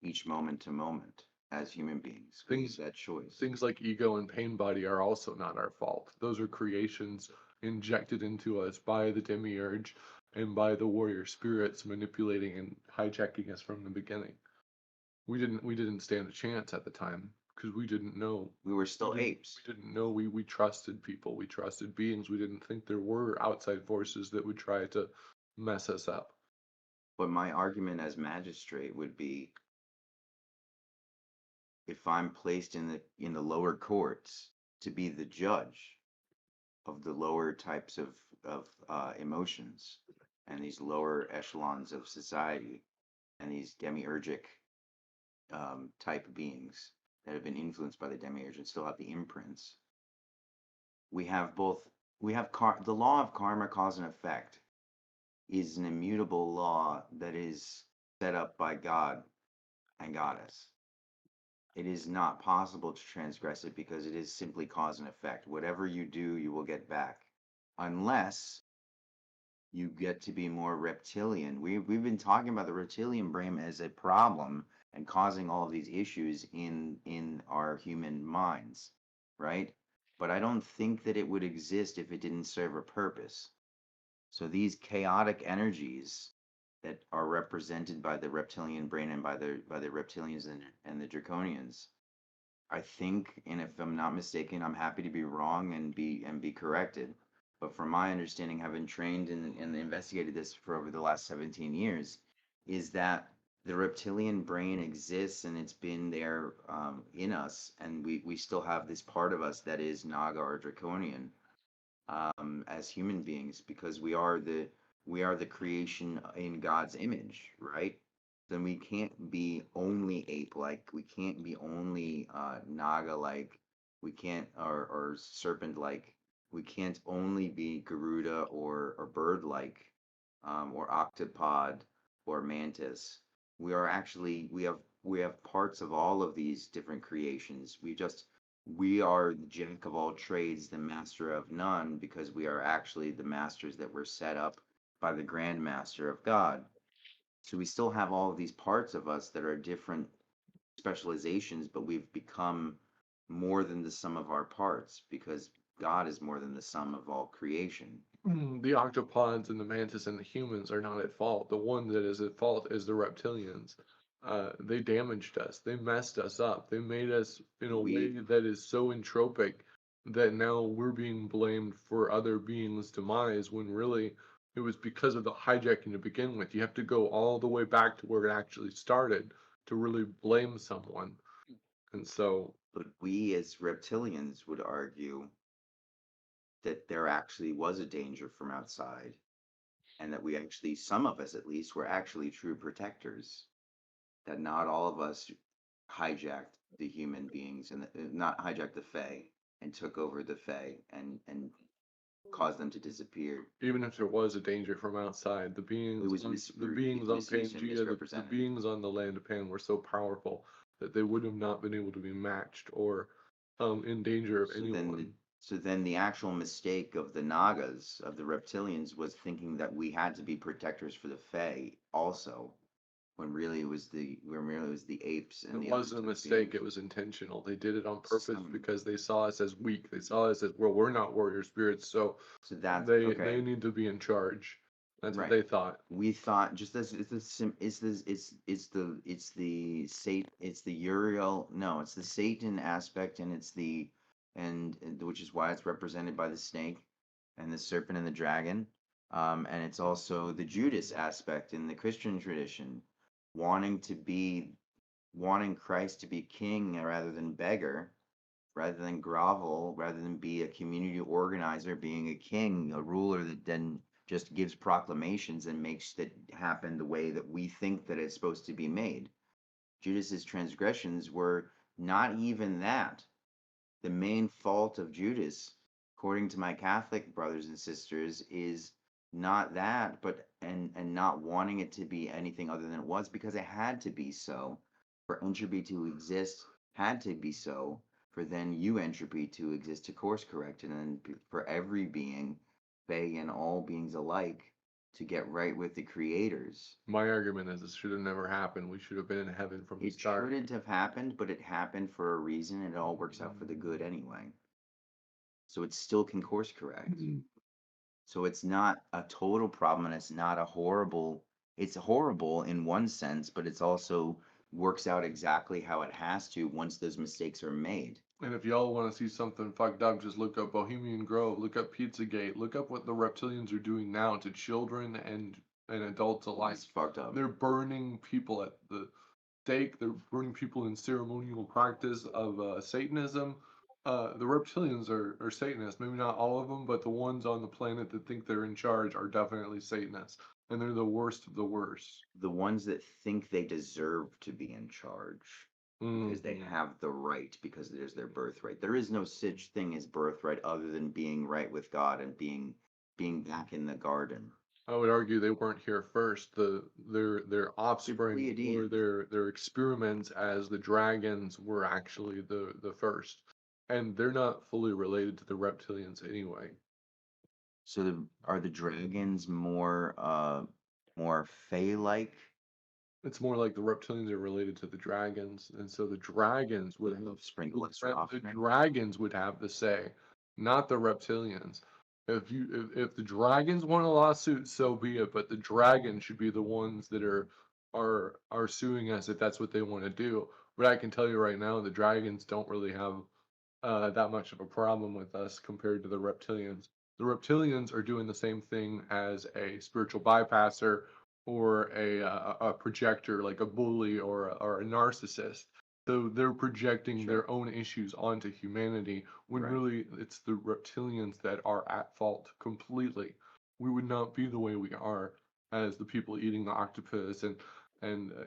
each moment to moment as human beings. We Things make that choice. things like ego and pain body are also not our fault. Those are creations injected into us by the demiurge and by the warrior spirits manipulating and hijacking us from the beginning. We didn't stand a chance at the time because we didn't know. We were still apes. We didn't know. We trusted people. We trusted beings. We didn't think there were outside forces that would try to mess us up. But my argument as magistrate would be if I'm placed in the lower courts to be the judge of the lower types of emotions and these lower echelons of society and these demiurgic type beings that have been influenced by the demiurge and still have the imprints. We have both. We have the law of karma, cause and effect, is an immutable law that is set up by God and Goddess. It is not possible to transgress it because it is simply cause and effect. Whatever you do, you will get back, unless you get to be more reptilian. We've been talking about the reptilian brain as a problem and causing all of these issues in our human minds, right? But I don't think that it would exist if it didn't serve a purpose. So these chaotic energies that are represented by the reptilian brain and by the reptilians and the draconians, I think, and if I'm not mistaken, I'm happy to be wrong and be corrected. But from my understanding, having trained and investigated this for over the last 17 years, is that the reptilian brain exists and it's been there in us, and we still have this part of us that is Naga or Draconian as human beings because we are the creation in God's image, right? Then we can't be only ape-like, we can't be only Naga-like, we can't or serpent-like, we can't only be Garuda or bird-like, or octopod or mantis. We have parts of all of these different creations. We are the jack of all trades, the master of none, because we are actually the masters that were set up by the Grand Master of God. So we still have all of these parts of us that are different specializations, but we've become more than the sum of our parts because God is more than the sum of all creation. The octopods and the mantis and the humans are not at fault. The one that is at fault is the reptilians. They damaged us. They messed us up. They made us in a way that is so entropic that now we're being blamed for other beings' demise when really it was because of the hijacking to begin with. You have to go all the way back to where it actually started to really blame someone. And so But we as reptilians would argue that there actually was a danger from outside, and that we actually, some of us at least, were actually true protectors. That not all of us hijacked the human beings and not hijacked the Fae and took over the Fae and caused them to disappear. even if there was a danger from outside, It was the beings on misused and Pangea, the misrepresented. beings on the land of Pan were so powerful that they would have not been able to be matched or in danger of So then, anyone. so then the actual mistake of the Nagas, of the reptilians, was thinking that we had to be protectors for the Fae also, when really it was the apes and It the wasn't a other mistake, beings. it was intentional. They did it on purpose Some, because they saw us as weak. They saw us as, well, we're not warrior spirits, so so that's they okay, need to be in charge. That's what right? they thought. We thought just as it's the it's the Uriel, no, it's the Satan aspect, and it's and which is why it's represented by the snake and the serpent and the dragon, and it's also the Judas aspect in the Christian tradition, wanting to be wanting Christ to be king rather than beggar, rather than grovel, rather than be a community organizer, being a king, a ruler that then just gives proclamations and makes it happen the way that we think that it's supposed to be made. Judas's transgressions were not even that. The main fault of Judas, according to my Catholic brothers and sisters, is not that, but and not wanting it to be anything other than it was, because it had to be so. For entropy to exist, had to be so. For then you entropy to exist to course correct, and then for every being, Fae and all beings alike, to get right with the creators. My argument is this should have never happened. We should have been in heaven from the It start. shouldn't have happened, but it happened for a reason, and it all works out for the good anyway. So it still can course correct. So it's not a total problem, and it's not a horrible. It's horrible in one sense, but it's also works out exactly how it has to once those mistakes are made. And if y'all want to see something fucked up, just look up Bohemian Grove, look up Pizzagate, look up what the reptilians are doing now to children and adults alike. It's fucked up. They're burning people at the stake. They're burning people in ceremonial practice of Satanism. The reptilians are Satanists. Maybe not all of them, but the ones on the planet that think they're in charge are definitely Satanists, and they're the worst of the worst. The ones that think they deserve to be in charge because they have the right, because there's their birthright. There is no such thing as birthright other than being right with God and being back in the garden. I would argue they weren't here first. Their offspring or Pleiadians. their experiments as the dragons were actually the first, and they're not fully related to the reptilians anyway. So are the dragons more Fey-like? It's more like the reptilians are related to the dragons, and so the dragons would have Sprinkle extra the offspring? dragons would have the say, not the reptilians. If the dragons want a lawsuit, so be it. But the dragons should be the ones that are suing us if that's what they want to do. But I can tell you right now, the dragons don't really have that much of a problem with us compared to the reptilians. The reptilians are doing the same thing as a spiritual bypasser or a projector, like a bully or a narcissist. So they're projecting their own issues onto humanity when Right. really it's the reptilians that are at fault completely. We would not be the way we are as the people eating the octopus and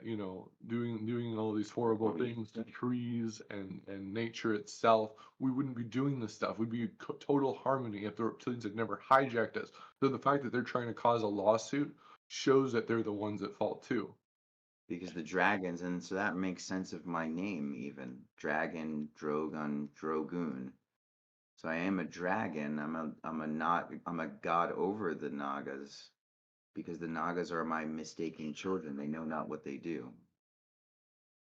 you know doing all these horrible things to trees and nature itself. We wouldn't be doing this stuff. We'd be in total harmony if the reptilians had never hijacked us. So the fact that they're trying to cause a lawsuit shows that they're the ones at fault too. Because the dragons, and so that makes sense of my name even. Dragon, Drogon, Drogoon. So I am a dragon. I'm a god over the Nagas. Because the Nagas are my mistaken children. They know not what they do.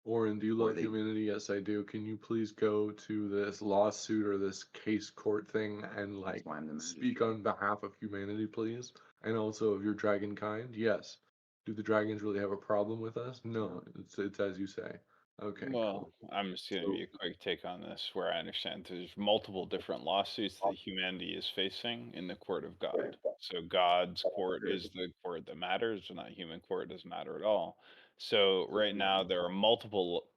Oren, do you Or love they humanity? Yes, I do. Can you please go to this lawsuit or this case court thing and that's like why I'm the speak magistrate. on behalf of humanity, please? And also of your dragon kind? Yes. Do the dragons really have a problem with us? No, it's as you say. Okay, Well, cool. I'm just going to So give you a quick take on this, where I understand there's multiple different lawsuits that humanity is facing in the court of God. So God's court is the court that matters, and not human court doesn't matter at all. So right now there are multiple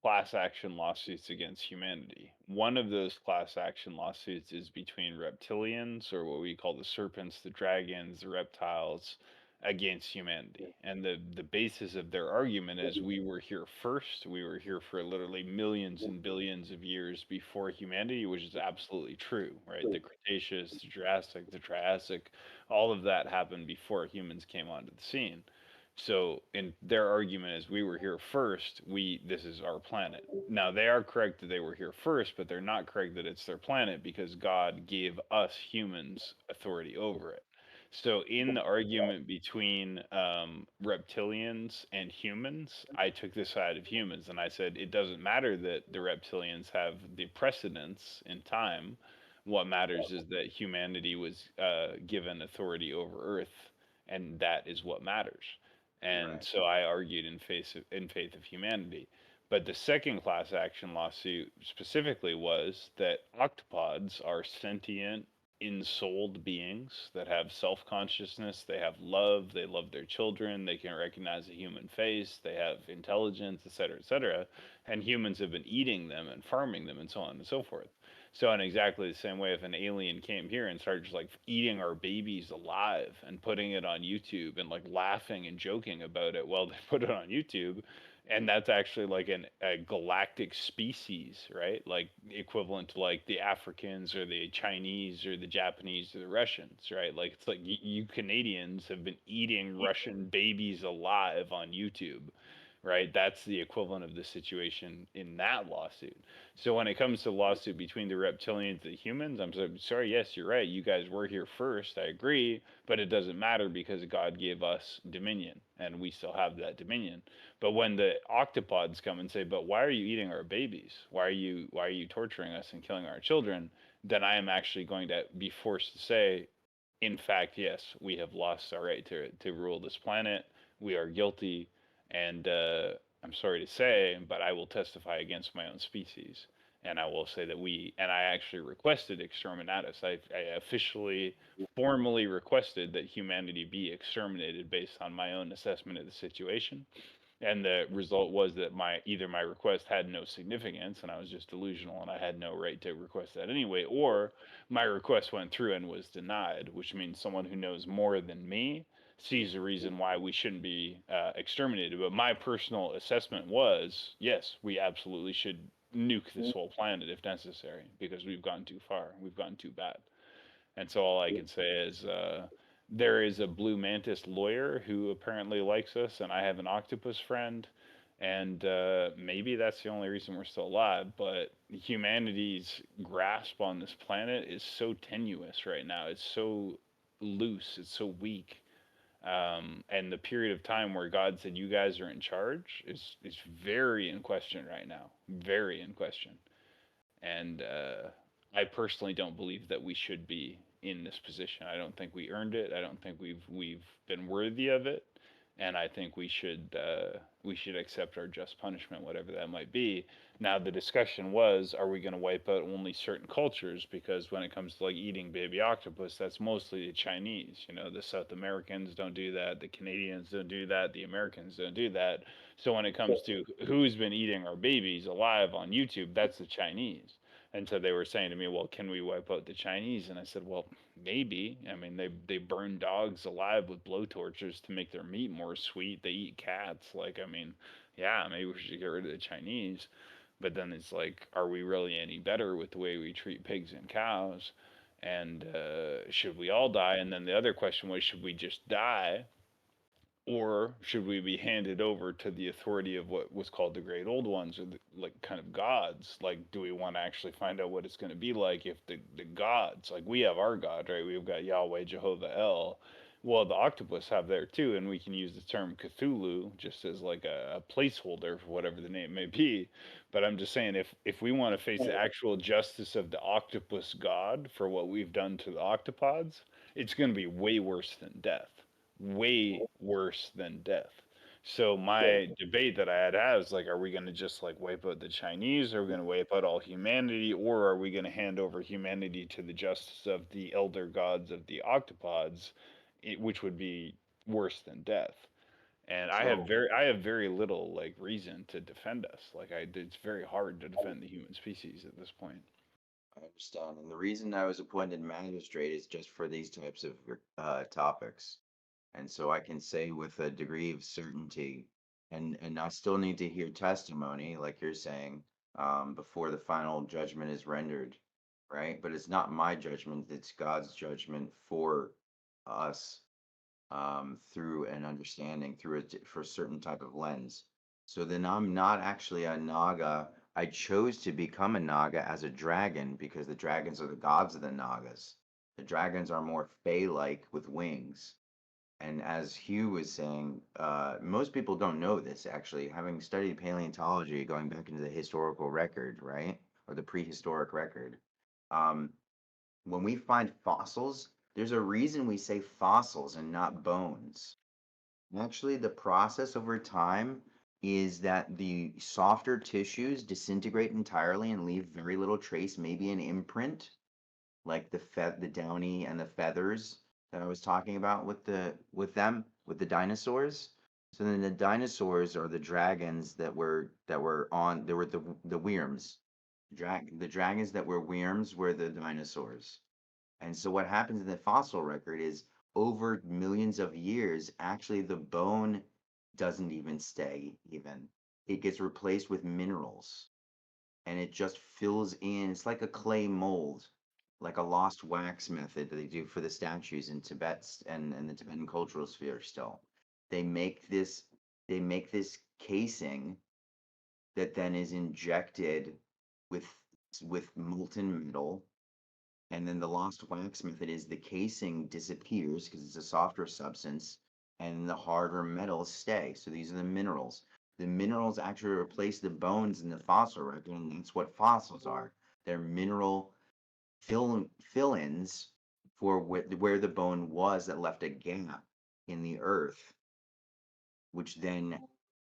class action lawsuits against humanity. One of those class action lawsuits is between reptilians, or what we call the serpents, the dragons, the reptiles, against humanity. And the basis of their argument is we were here first. We were here for literally millions and billions of years before humanity, which is absolutely true, right? The Cretaceous, the Triassic, all of that happened before humans came onto the scene. So, in their argument is we were here first. This is our planet. Now they are correct that they were here first, but they're not correct that it's their planet because God gave us humans authority over it. So, in the argument between reptilians and humans, I took the side of humans and I said it doesn't matter that the reptilians have the precedence in time. What matters is that humanity was given authority over Earth, and that is what matters. And Right. so I argued in faith of humanity. But the second class action lawsuit specifically was that octopods are sentient, ensouled beings that have self consciousness, they have love, they love their children, they can recognize a human face, they have intelligence, et cetera, and humans have been eating them and farming them and so on and so forth. So in exactly the same way, if an alien came here and started just like eating our babies alive and putting it on YouTube and like laughing and joking about it while they put it on YouTube, and that's actually like a galactic species, right? Like equivalent to like the Africans or the Chinese or the Japanese or the Russians, right? Like it's like you Canadians have been eating Russian babies alive on YouTube, right? That's the equivalent of the situation in that lawsuit. So when it comes to lawsuit between the reptilians and the humans, I'm so sorry. Yes, you're right. You guys were here first. I agree, but it doesn't matter because God gave us dominion, and we still have that dominion. But when the octopods come and say, "But why are you eating our babies? Why are you torturing us and killing our children?" Then I am actually going to be forced to say, in fact, yes, we have lost our right to rule this planet. We are guilty, and I'm sorry to say, but I will testify against my own species. And I will say that and I actually requested exterminatus. I officially, formally requested that humanity be exterminated based on my own assessment of the situation. And the result was that either my request had no significance and I was just delusional and I had no right to request that anyway, or my request went through and was denied, which means someone who knows more than me sees a reason why we shouldn't be exterminated. But my personal assessment was yes, we absolutely should nuke this whole planet if necessary because we've gone too far, we've gone too bad. And so all I can say is there is a blue mantis lawyer who apparently likes us, and I have an octopus friend, and maybe that's the only reason we're still alive. But humanity's grasp on this planet is so tenuous right now. It's so loose. It's so weak. And the period of time where God said you guys are in charge is very in question right now. Very in question. And I personally don't believe that we should be in this position. I don't think we earned it. I don't think we've been worthy of it, and I think we should accept our just punishment, whatever that might be. Now the discussion was, are we going to wipe out only certain cultures? Because when it comes to like eating baby octopus, that's mostly the Chinese. You know, the South Americans don't do that. The Canadians don't do that. The Americans don't do that. So when it comes to who's been eating our babies alive on YouTube, that's the Chinese. And so they were saying to me, "Well, can we wipe out the Chinese?" And I said, "Well, maybe. I mean, they burn dogs alive with blowtorches to make their meat more sweet. They eat cats. Like, I mean, yeah, maybe we should get rid of the Chinese." But then it's like, are we really any better with the way we treat pigs and cows? And should we all die? And then the other question was, should we just die? Or should we be handed over to the authority of what was called the great old ones, or like kind of gods? Like, do we want to actually find out what it's going to be like if the gods, like we have our God, right? We've got Yahweh, Jehovah El. Well, the octopus have there too, and we can use the term Cthulhu just as like a placeholder for whatever the name may be. But I'm just saying, if we want to face the actual justice of the octopus God for what we've done to the octopods, it's going to be way worse than death, way worse than death. So my debate that I had is like, are we going to just like wipe out the Chinese? Are we going to wipe out all humanity? Or are we going to hand over humanity to the justice of the elder gods of the octopods, which would be worse than death? And So I have very little like reason to defend us. Like it's very hard to defend the human species at this point. I understand. And the reason I was appointed magistrate is just for these types of topics. And so I can say with a degree of certainty, and I still need to hear testimony, like you're saying, before the final judgment is rendered, right? But it's not my judgment, it's God's judgment for us, through an understanding, through for a certain type of lens. So then I'm not actually a Naga. I chose to become a Naga as a dragon because the dragons are the gods of the Nagas. The dragons are more Fae-like with wings. And as Hugh was saying, most people don't know this actually. Having studied paleontology, going back into the historical record, right, or the prehistoric record, um, when we find fossils, there's a reason we say fossils and not bones. Actually, the process over time is that the softer tissues disintegrate entirely and leave very little trace, maybe an imprint, like the downy and the feathers that I was talking about with the dinosaurs. So then the dinosaurs are the dragons that were on there were the worms. The dragons that were worms were the dinosaurs. And so what happens in the fossil record is over millions of years, actually the bone doesn't even stay even. It gets replaced with minerals and it just fills in. It's like a clay mold, like a lost wax method that they do for the statues in Tibet and the Tibetan cultural sphere still. They make this they make this casing that then is injected with molten metal, and then the lost wax method is the casing disappears because it's a softer substance and the harder metals stay. So these are the minerals. The minerals actually replace the bones in the fossil record, and that's what fossils are. They're mineral fill-ins for where the bone was that left a gap in the earth, which then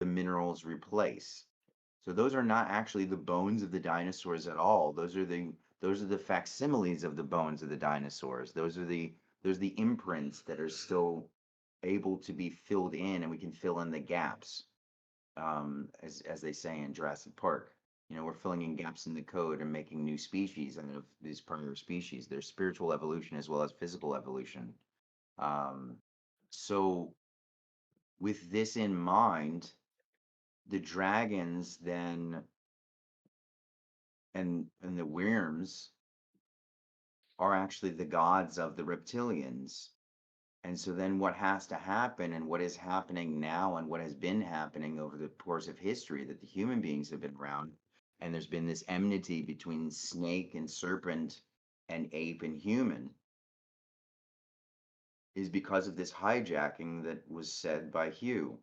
the minerals replace. So those are not actually the bones of the dinosaurs at all. Those are the facsimiles of the bones of the dinosaurs. Those are the imprints that are still able to be filled in, and we can fill in the gaps, as they say in Jurassic Park. We're filling in gaps in the code and making new species out of these prior species. There's spiritual evolution as well as physical evolution. Um, so with this in mind, the dragons then and the worms are actually the gods of the reptilians. And so then what has to happen and what is happening now and what has been happening over the course of history that the human beings have been around, and there's been this enmity between snake and serpent and ape and human, is because of this hijacking that was said by Hugh.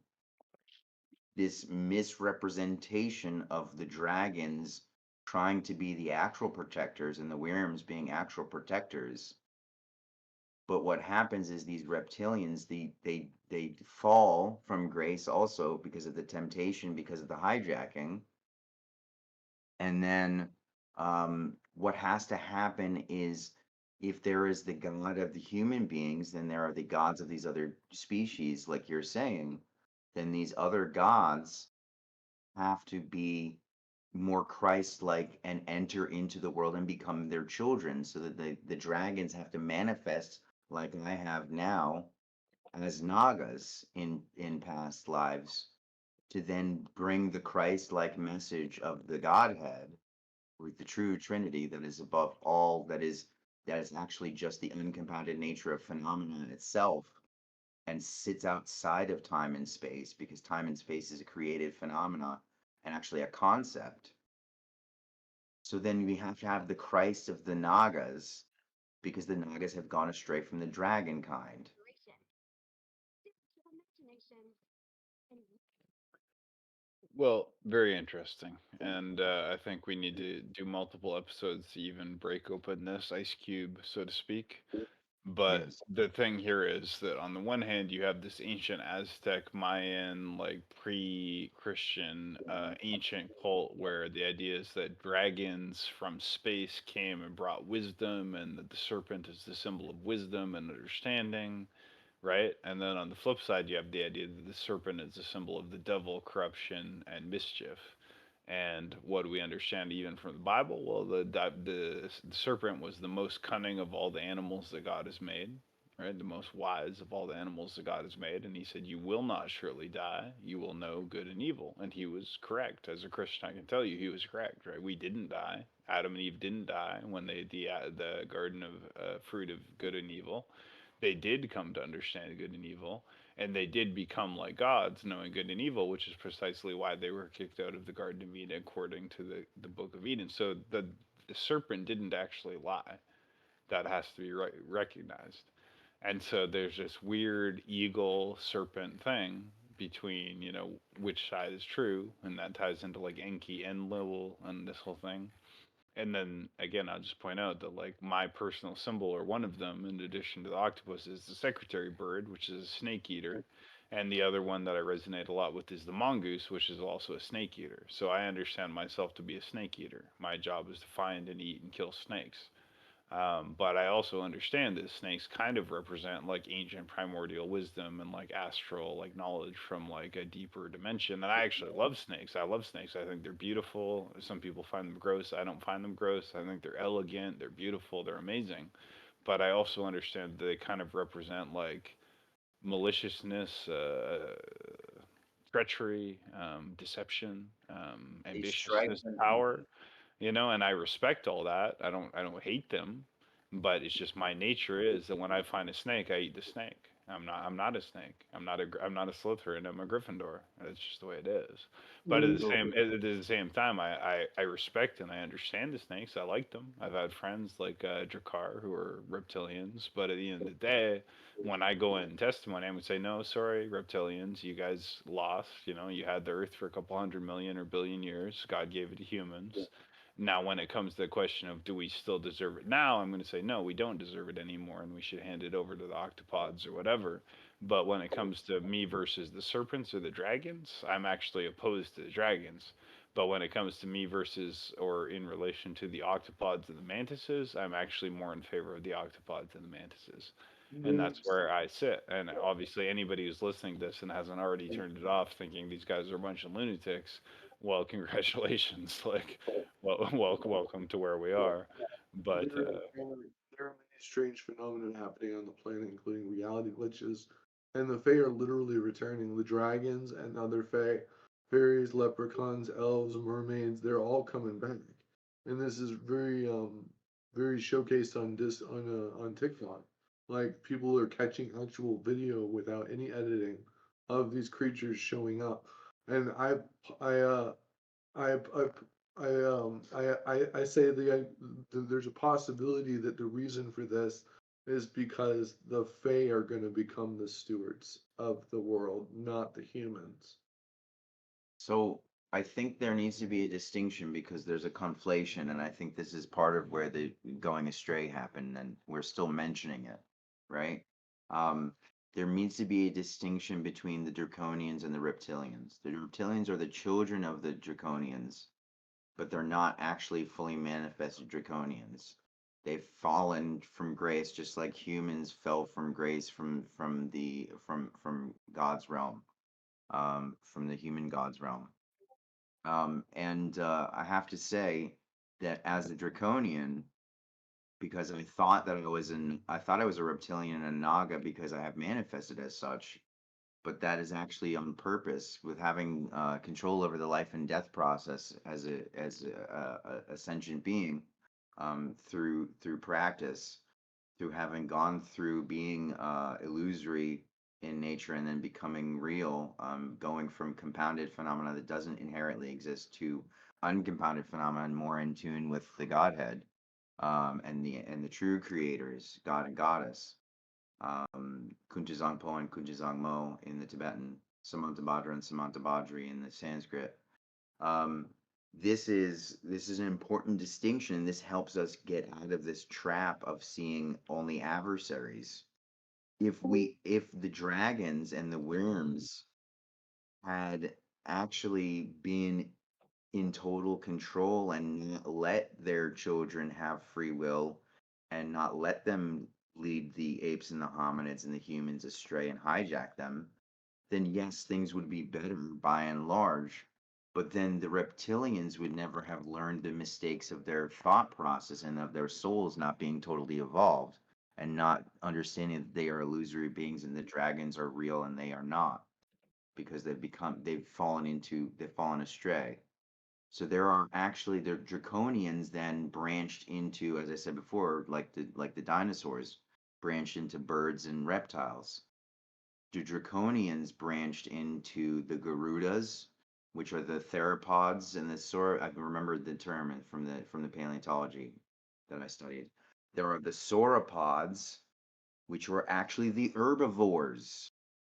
This misrepresentation of the dragons trying to be the actual protectors and the worms being actual protectors. But what happens is these reptilians, they fall from grace also because of the temptation, because of the hijacking. And then what has to happen is if there is the God of the human beings, then there are the gods of these other species, like you're saying, then these other gods have to be more Christ-like and enter into the world and become their children, so that the dragons have to manifest like I have now as Nagas in past lives to then bring the Christ-like message of the Godhead with the true Trinity that is above all, that is actually just the uncompounded nature of phenomena itself and sits outside of time and space, because time and space is a created phenomena and actually a concept. So then we have to have the Christ of the Nagas, because the Nagas have gone astray from the dragon kind. Well, very interesting. And I think we need to do multiple episodes to even break open this ice cube, so to speak. But Yes. the thing here is that on the one hand, you have this ancient Aztec, Mayan, like pre-Christian, ancient cult where the idea is that dragons from space came and brought wisdom, and that the serpent is the symbol of wisdom and understanding. right? And then on the flip side, you have the idea that the serpent is a symbol of the devil, corruption, and mischief. And what do we understand even from the Bible? Well, the serpent was the most cunning of all the animals that God has made, right? The most wise of all the animals that God has made. And he said, "You will not surely die. You will know good and evil." And he was correct. As a Christian, I can tell you he was correct, right? We didn't die. Adam and Eve didn't die when they ate the garden of fruit of good and evil. They did come to understand good and evil, and they did become like gods, knowing good and evil, which is precisely why they were kicked out of the Garden of Eden, according to the Book of Eden. So the serpent didn't actually lie. That has to be recognized. And so there's this weird eagle serpent thing between, which side is true, and that ties into like Enki and Lil and this whole thing. And then again, I'll just point out that like my personal symbol, or one of them, in addition to the octopus, is the secretary bird, which is a snake eater. And the other one that I resonate a lot with is the mongoose, which is also a snake eater. So I understand myself to be a snake eater. My job is to find and eat and kill snakes. But I also understand that snakes kind of represent like ancient primordial wisdom and like astral like knowledge from like a deeper dimension. And I actually love snakes. I love snakes. I think they're beautiful. Some people find them gross. I don't find them gross. I think they're elegant. They're beautiful. They're amazing. But I also understand that they kind of represent like maliciousness, treachery, deception, They strike ambitiousness, when power, and I respect all that. I don't hate them, but it's just my nature is that when I find a snake, I eat the snake. I'm not a snake. I'm not a Slytherin. I'm a Gryffindor. That's just the way it is. But at the so same time, I respect and I understand the snakes. I like them. I've had friends like Drakkar who are reptilians, but at the end of the day, when I go in testimony, I would say, no, sorry, reptilians, you guys lost. You had the Earth for a couple 100 million or billion years. God gave it to humans. Now, when it comes to the question of do we still deserve it now, I'm going to say no, we don't deserve it anymore, and we should hand it over to the octopods or whatever. But when it comes to me versus the serpents or the dragons, I'm actually opposed to the dragons. But when it comes to me versus or in relation to the octopods and the mantises, I'm actually more in favor of the octopods and the mantises. And that's There's where I sit. And obviously, anybody who's listening to this and hasn't already turned it off thinking these guys are a bunch of lunatics, well, congratulations. Like, welcome to where we are. But there there are many strange phenomena happening on the planet, including reality glitches, and the Fae are literally returning. The dragons and other Fae, fairies, leprechauns, elves, mermaids, they're all coming back. And this is very showcased on TikTok. Like people are catching actual video without any editing of these creatures showing up. And I I I I say there's a possibility that the reason for this is because the Fae are going to become the stewards of the world, not the humans. So I think there needs to be a distinction because there's a conflation, and I think this is part of where the going astray happened, and we're still mentioning it, right? Um, there needs to be a distinction between the Draconians and the Reptilians. The Reptilians are the children of the Draconians, but they're not actually fully manifested Draconians. They've fallen from grace, just like humans fell from grace from God's realm, from the human God's realm. And I have to say that as a Draconian, because I thought I was a reptilian and a Naga because I have manifested as such, but that is actually on purpose with having control over the life and death process as a sentient being through practice, through having gone through being illusory in nature and then becoming real, going from compounded phenomena that doesn't inherently exist to uncompounded phenomena and more in tune with the Godhead, and the true creators, God and Goddess, Kunjizang Po and Kunjizang Mo in the Tibetan, Samantabhadra and Samantabhadri in the Sanskrit. Um, this is an important distinction. This helps us get out of this trap of seeing only adversaries. If the dragons and the worms had actually been in total control and not let their children have free will and not let them lead the apes and the hominids and the humans astray and hijack them, then yes, things would be better by and large. But then the reptilians would never have learned the mistakes of their thought process and of their souls not being totally evolved and not understanding that they are illusory beings and the dragons are real and they are not, because they've fallen astray. So there are actually the draconians then branched into, as I said before, like the dinosaurs branched into birds and reptiles. The draconians branched into the garudas, which are the theropods and the I remember the term from the paleontology that I studied. There are the sauropods, which were actually the herbivores.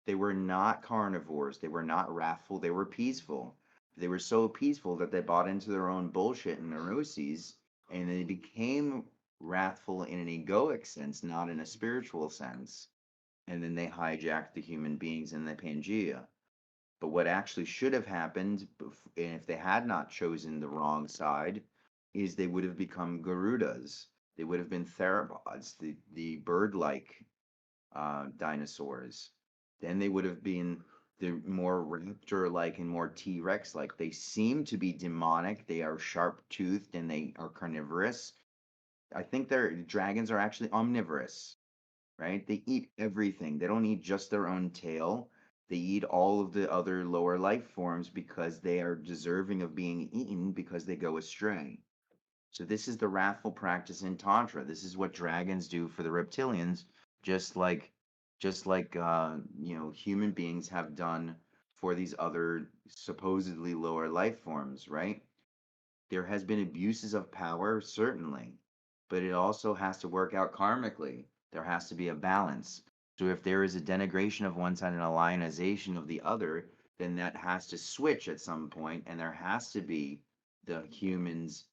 They were not carnivores. They were not wrathful. They were peaceful. They were so peaceful that they bought into their own bullshit and neuroses, and they became wrathful in an egoic sense, not in a spiritual sense. And then they hijacked the human beings in the Pangea. But what actually should have happened, and if they had not chosen the wrong side, is they would have become Garudas. They would have been theropods, the bird-like dinosaurs. Then they would have been the more raptor-like and more T-Rex-like. They seem to be demonic. They are sharp-toothed and they are carnivorous. I think their dragons are actually omnivorous, right? They eat everything. They don't eat just their own tail. They eat all of the other lower life forms because they are deserving of being eaten because they go astray. So this is the wrathful practice in Tantra. This is what dragons do for the reptilians, just like human beings have done for these other supposedly lower life forms, right? There has been abuses of power, certainly, but it also has to work out karmically. There has to be a balance. So if there is a denigration of one side and a lionization of the other, then that has to switch at some point, and there has to be the humans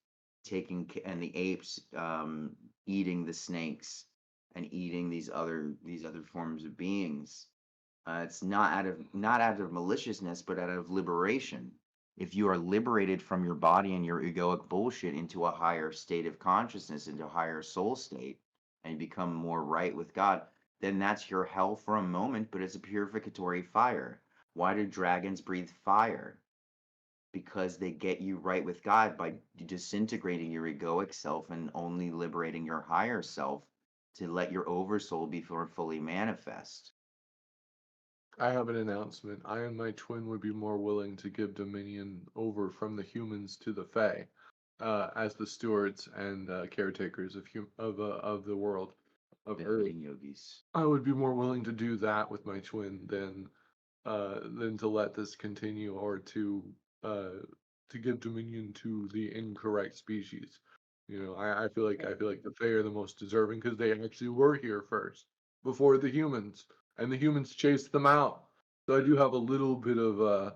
and the apes eating the snakes and eating these other forms of beings. It's not out of maliciousness, but out of liberation. If you are liberated from your body and your egoic bullshit into a higher state of consciousness, into a higher soul state, and become more right with God, then that's your hell for a moment, but it's a purificatory fire. Why do dragons breathe fire? Because they get you right with God by disintegrating your egoic self and only liberating your higher self to let your oversoul be fully manifest. I have an announcement. I and my twin would be more willing to give dominion over from the humans to the Fae, as the stewards and caretakers of the world of The Earth. hidden yogis. I would be more willing to do that with my twin than to let this continue or uh, to give dominion to the incorrect species. I feel like the Fae are the most deserving because they actually were here first before the humans, and the humans chased them out. So I do have a little bit of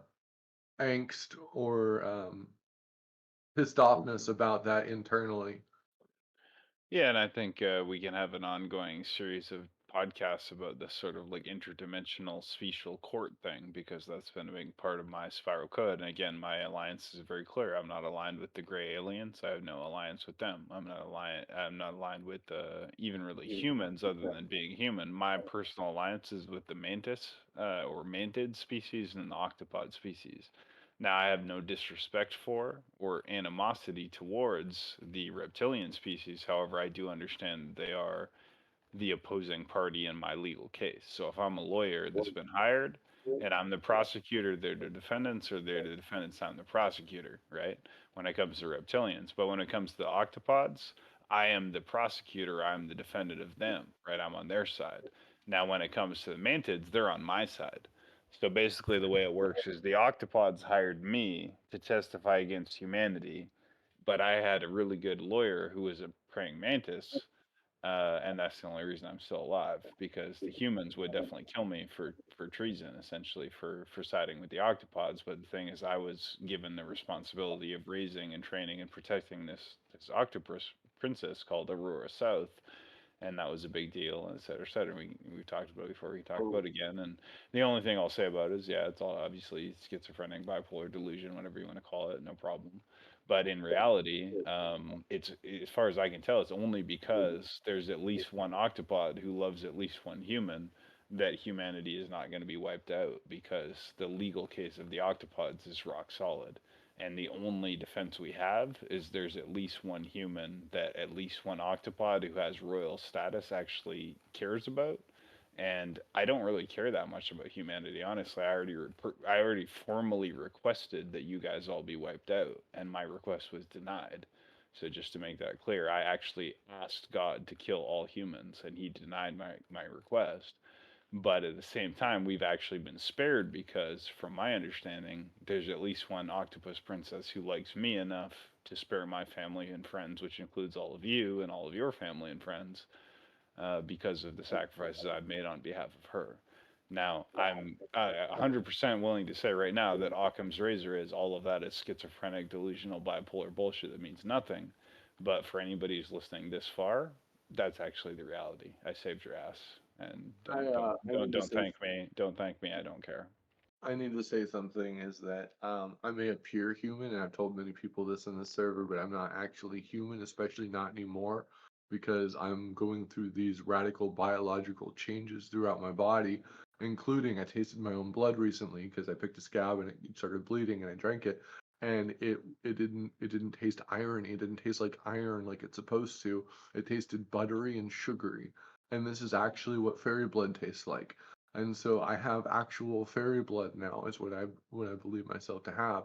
angst or pissed offness about that internally. Yeah, and I think we can have an ongoing series of podcasts about this sort of like interdimensional special court thing because that's been a big part of my spiral code. And again, my alliance is very clear. I'm not aligned with the gray aliens. I have no alliance with them. I'm not aligned with even really humans, other than being human. My personal alliance is with the mantis or mantid species and the octopod species. Now, I have no disrespect for or animosity towards the reptilian species. However, I do understand they are the opposing party in my legal case. So if I'm a lawyer that's been hired and I'm the prosecutor, they're the defendants, or they're the defendants, I'm the prosecutor, right? When it comes to reptilians. But when it comes to the octopods, I am the prosecutor, I'm the defendant of them, right? I'm on their side. Now, when it comes to the mantids, they're on my side. So basically, the way it works is the octopods hired me to testify against humanity, but I had a really good lawyer who was a praying mantis, and that's the only reason I'm still alive, because the humans would definitely kill me for treason, essentially for siding with the octopods. But the thing is, I was given the responsibility of raising and training and protecting this octopus princess called Aurora South, and that was a big deal, and et cetera, et cetera. We talked about it before. We talked Oh, about it again, and the only thing I'll say about it is, yeah, it's all obviously schizophrenic, bipolar delusion, whatever you want to call it, no problem. But in reality, it's as far as I can tell, it's only because there's at least one octopod who loves at least one human that humanity is not going to be wiped out, because the legal case of the octopods is rock solid. And the only defense we have is there's at least one human that at least one octopod who has royal status actually cares about. And I don't really care that much about humanity, honestly. I already formally requested that you guys all be wiped out, and my request was denied. So just to make that clear, I actually asked God to kill all humans, and He denied my request. But at the same time, we've actually been spared because, from my understanding, there's at least one octopus princess who likes me enough to spare my family and friends, which includes all of you and all of your family and friends, because of the sacrifices I've made on behalf of her. Now, I'm 100% willing to say right now that Occam's razor is all of that is schizophrenic, delusional, bipolar bullshit that means nothing. But for anybody who's listening this far, that's actually the reality. I saved your ass, and I need to don't say thank me. Don't thank me. I don't care. I need to say something is that I may appear human, and I've told many people this on the server, but I'm not actually human, especially not anymore, because I'm going through these radical biological changes throughout my body, including I tasted my own blood recently because I picked a scab and it started bleeding, and I drank it, and it didn't taste iron. It didn't taste like iron like it's supposed to. It tasted buttery and sugary, and this is actually what fairy blood tastes like. And so I have actual fairy blood now, is what I believe myself to have.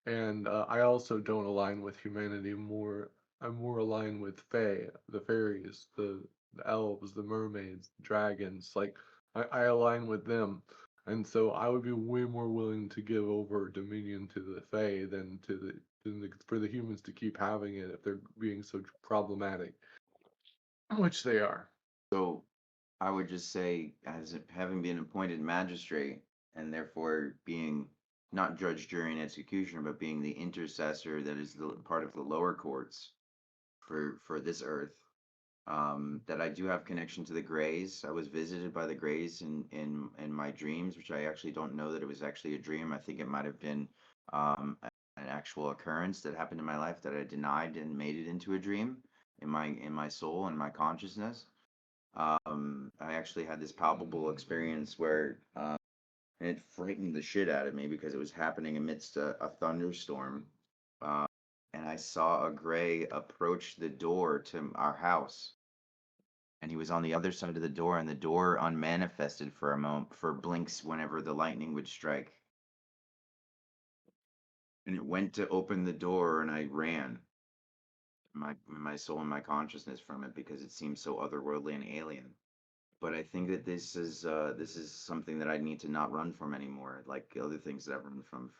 And I also don't align with humanity more. I'm more aligned with Fae, the fairies, the elves, the mermaids, the dragons. Like I align with them. And so I would be way more willing to give over dominion to the Fae than for the humans to keep having it if they're being so problematic, which they are. So I would just say, having been appointed magistrate and therefore being not judge, jury, and executioner, but being the intercessor that is the part of the lower courts for this earth, that I do have connection to the Greys. I was visited by the Greys in my dreams, which I actually don't know that it was actually a dream. I think it might have been an actual occurrence that happened in my life that I denied and made it into a dream in my soul and my consciousness. I actually had this palpable experience where and it frightened the shit out of me because it was happening amidst a thunderstorm. Uh, and I saw a gray approach the door to our house, and he was on the other side of the door, and the door unmanifested for a moment, for blinks whenever the lightning would strike. And it went to open the door, and I ran my soul and my consciousness from it because it seemed so otherworldly and alien. But I think that this is something that I need to not run from anymore, like other things that I've run from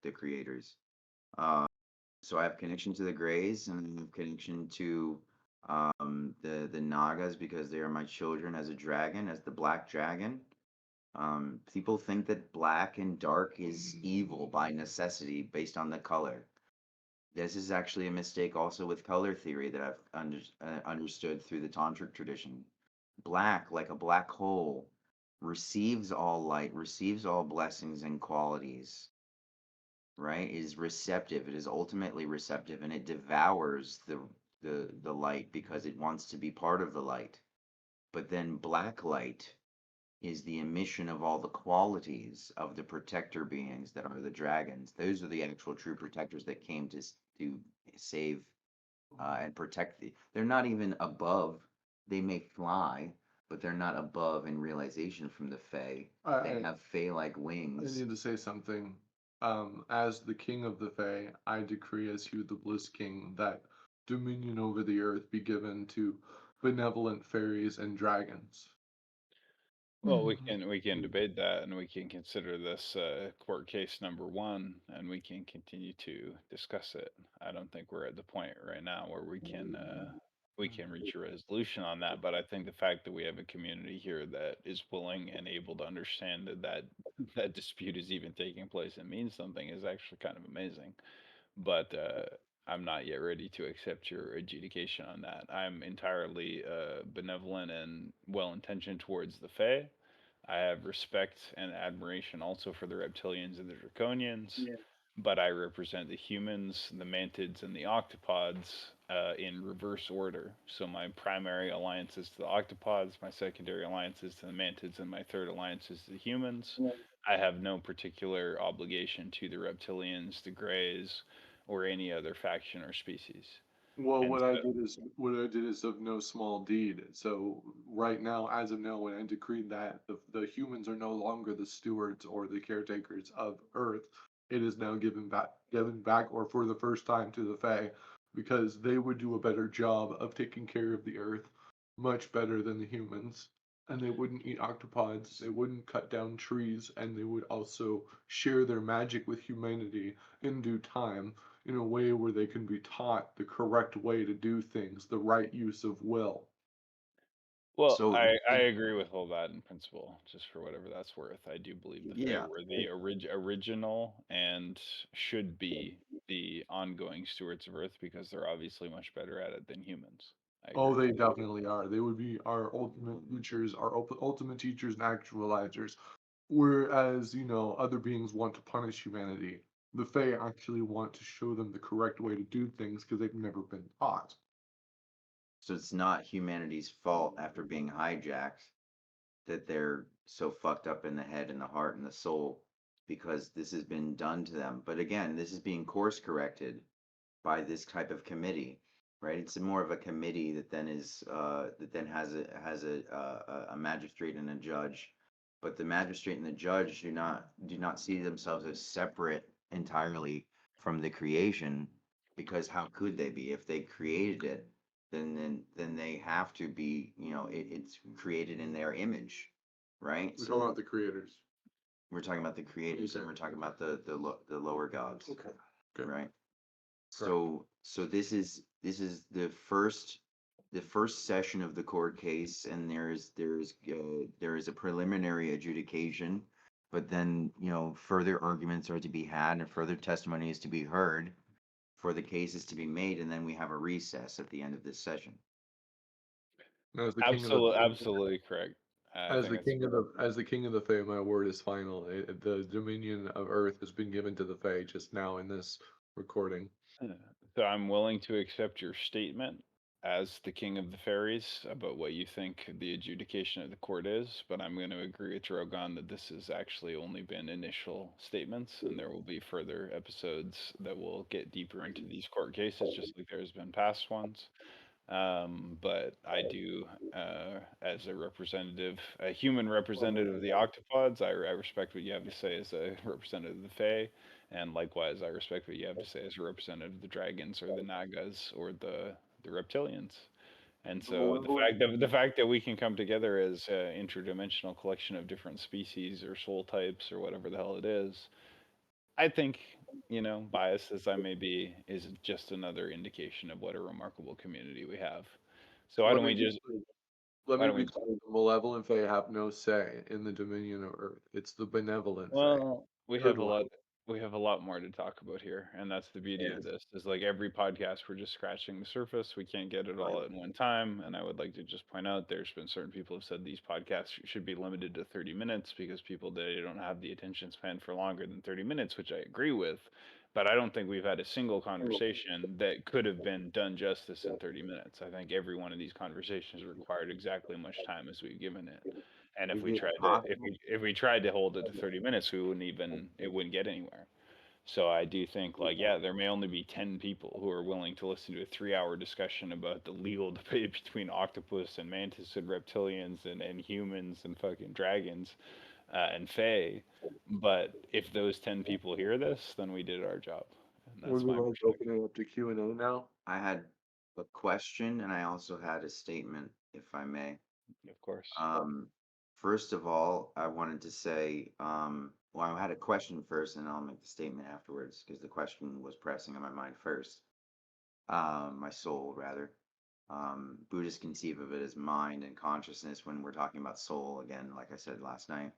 the creators. Uh, so I have connection to the Greys, and I have connection to the Nagas because they are my children as a dragon, as the Black Dragon. People think that black and dark is evil by necessity based on the color. This is actually a mistake also with color theory that I've understood through the tantric tradition. Black, like a black hole, receives all light, receives all blessings and qualities, right? Is receptive. It is ultimately receptive, and it devours the light because it wants to be part of the light. But then black light is the emission of all the qualities of the protector beings that are the dragons. Those are the actual true protectors that came to save and protect the. They're not even above. They may fly, but they're not above in realization from the Fae. I, They I have Fae-like I wings. need to say something. As the king of the Fae, I decree as Hugh the Bliss King that dominion over the earth be given to benevolent fairies and dragons. Well, we can debate that, and we can consider this court case number one, and we can continue to discuss it. I don't think we're at the point right now where we can reach a resolution on that. But I think the fact that we have a community here that is willing and able to understand that that dispute is even taking place and means something is actually kind of amazing. But I'm not yet ready to accept your adjudication on that. I'm entirely benevolent and well intentioned towards the Fae. I have respect and admiration also for the reptilians and the draconians, Yeah. but I represent the humans, the mantids, and the octopods in reverse order. So my primary alliance is to the octopods, my secondary alliance is to the mantids, and my third alliance is to the humans. Yeah. I have no particular obligation to the reptilians, the greys, or any other faction or species. Well, And so, what I did is of no small deed. So right now, as of now, when I decreed that the humans are no longer the stewards or the caretakers of Earth, it is now given back, or for the first time to the Fae, because they would do a better job of taking care of the Earth, much better than the humans. And they wouldn't eat octopods, they wouldn't cut down trees, and they would also share their magic with humanity in due time in a way where they can be taught the correct way to do things, the right use of will. well, So I agree with all that in principle, just for whatever that's worth. I do believe the Fae yeah, were the original and should be the ongoing stewards of Earth because they're obviously much better at it than humans. I Oh, agree with they that. definitely are. They would be our ultimate teachers, our ultimate teachers and actualizers. Whereas, other beings want to punish humanity, the Fae actually want to show them the correct way to do things because they've never been taught. so it's not humanity's fault after being hijacked that they're so fucked up in the head and the heart and the soul because this has been done to them. But again, this is being course corrected by this type of committee, right? It's more of a committee that then is that then has a magistrate and a judge, but the magistrate and the judge do not see themselves as separate entirely from the creation, because how could they be if they created it? Then they have to be, it's created in their image, right? We're So talking about the creators. we're talking about the creators, and Okay. we're talking about the lower gods, Okay. Good. right? Correct. So this is the first session of the court case, and there is a preliminary adjudication, but then further arguments are to be had and further testimony is to be heard for the cases to be made, and then we have a recess at the end of this session. And as the king of the Absolutely correct. I As think the it's king of the Fae, my word is final. The dominion of Earth has been given to the Fae just now in this recording. so I'm willing to accept your statement as the king of the fairies about what you think the adjudication of the court is, but I'm going to agree with Drogon that this has actually only been initial statements, and there will be further episodes that will get deeper into these court cases, just like there's been past ones. But I do, as a representative, a human representative of the octopods, I respect what you have to say as a representative of the Fae, and likewise, I respect what you have to say as a representative of the dragons or the Nagas or the reptilians. And so the fact that we can come together as an interdimensional collection of different species or soul types or whatever the hell it is, I think, biased as I may be, is just another indication of what a remarkable community we have. So why Let don't me we be just clear. Let why me don't be we clear. The malevolent Fae have no say in the dominion of Earth. It's the benevolent Fae. Well, we Good have a one. lot we have a lot more to talk about here, and that's the beauty of Yes. this. Is like every podcast we're just scratching the surface. We can't get it all at one time, and I would like to just point out there's been certain people who have said these podcasts should be limited to 30 minutes because people they don't have the attention span for longer than 30 minutes, which I agree with. But I don't think we've had a single conversation that could have been done justice in 30 minutes. I think every one of these conversations required exactly as much time as we've given it. And if Is we it tried to possible? if we tried to hold it to 30 minutes, it wouldn't get anywhere. So I do think like yeah, there may only be 10 people who are willing to listen to a 3-hour discussion about the legal debate between octopus and mantis and reptilians and humans and fucking dragons and fae. But if those 10 people hear this, then we did our job. And Would that's we my like to perspective. open it up to Q&A now? I had a question and I also had a statement, if I may. Of course. Um, First of all, I wanted to say, well, I had a question first, and I'll make the statement afterwards because the question was pressing on my mind first. My soul, rather. Buddhists conceive of it as mind and consciousness when we're talking about soul, again, like I said last night.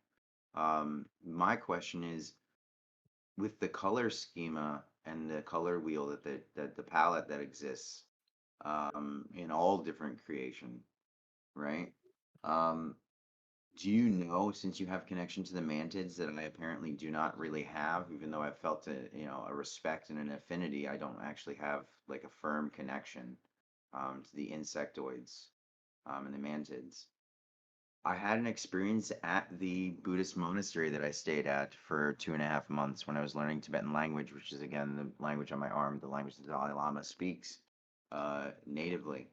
My question is, with the color schema and the color wheel that the palette that exists in all different creation, right? Um, do you know, since you have connection to the mantids that I apparently do not really have, even though I've felt a respect and an affinity, I don't actually have like a firm connection to the insectoids and the mantids. I had an experience at the Buddhist monastery that I stayed at for 2.5 months when I was learning Tibetan language, which is again the language on my arm, the language the Dalai Lama speaks natively.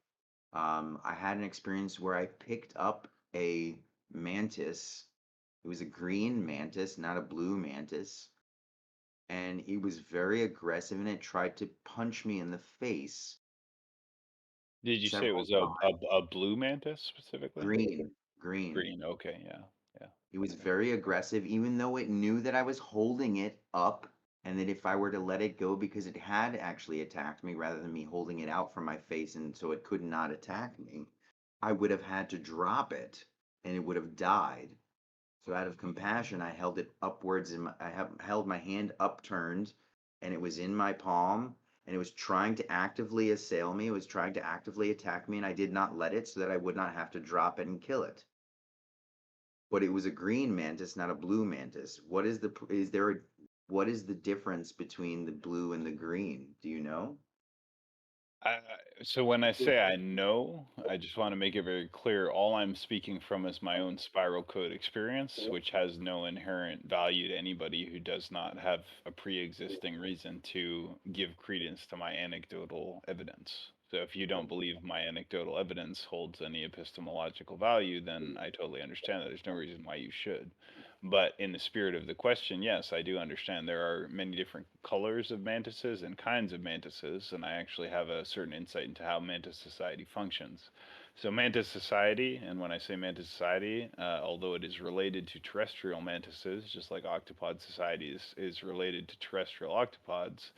I had an experience where I picked up a mantis. It was a green mantis, not a blue mantis, and it was very aggressive and it tried to punch me in the face Did you say it several was a times. a blue mantis specifically? Green, green. Green. Okay. Yeah. Yeah. It was Okay. very aggressive, even though it knew that I was holding it up and that if I were to let it go, because it had actually attacked me rather than me holding it out from my face and so it could not attack me, I would have had to drop it and it would have died. So out of compassion, I held it upwards and held my hand upturned and it was in my palm and it was trying to actively assail me. It was trying to actively attack me and I did not let it so that I would not have to drop it and kill it. But it was a green mantis, not a blue mantis. What is the difference between the blue and the green? Do you know? I, so when I say I know, I just want to make it very clear. All I'm speaking from is my own spiral code experience, which has no inherent value to anybody who does not have a pre-existing reason to give credence to my anecdotal evidence. So if you don't believe my anecdotal evidence holds any epistemological value, then I totally understand that. There's no reason why you should. But in the spirit of the question, yes, I do understand there are many different colors of mantises and kinds of mantises, and I actually have a certain insight into how mantis society functions. So, mantis society, and when I say mantis society, although it is related to terrestrial mantises, just like octopod society is related to terrestrial octopods,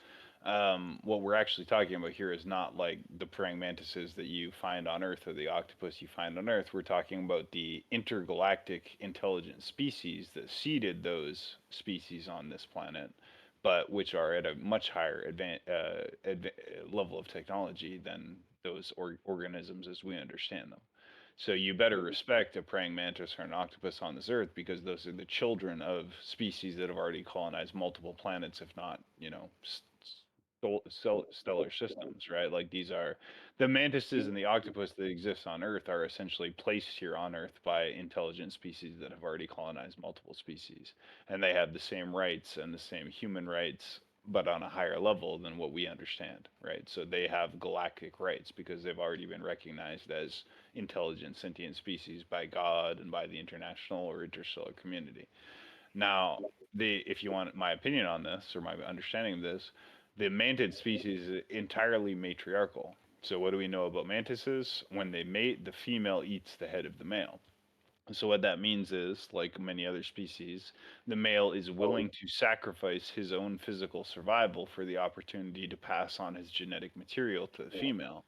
what we're actually talking about here is not like the praying mantises that you find on Earth or the octopus you find on Earth. We're talking about the intergalactic intelligent species that seeded those species on this planet, but which are at a much higher level of technology than those organisms as we understand them. So you better respect a praying mantis or an octopus on this earth because those are the children of species that have already colonized multiple planets, if not, stellar systems, right? Like these are the mantises and the octopus that exist on Earth are essentially placed here on Earth by intelligent species that have already colonized multiple species, and they have the same rights and the same human rights, but on a higher level than what we understand, right? So they have galactic rights because they've already been recognized as intelligent sentient species by God and by the international or interstellar community. Now, if you want my opinion on this or my understanding of this, the mantid species is entirely matriarchal. So what do we know about mantises? When they mate, the female eats the head of the male. So what that means is, like many other species, the male is willing to sacrifice his own physical survival for the opportunity to pass on his genetic material to the female.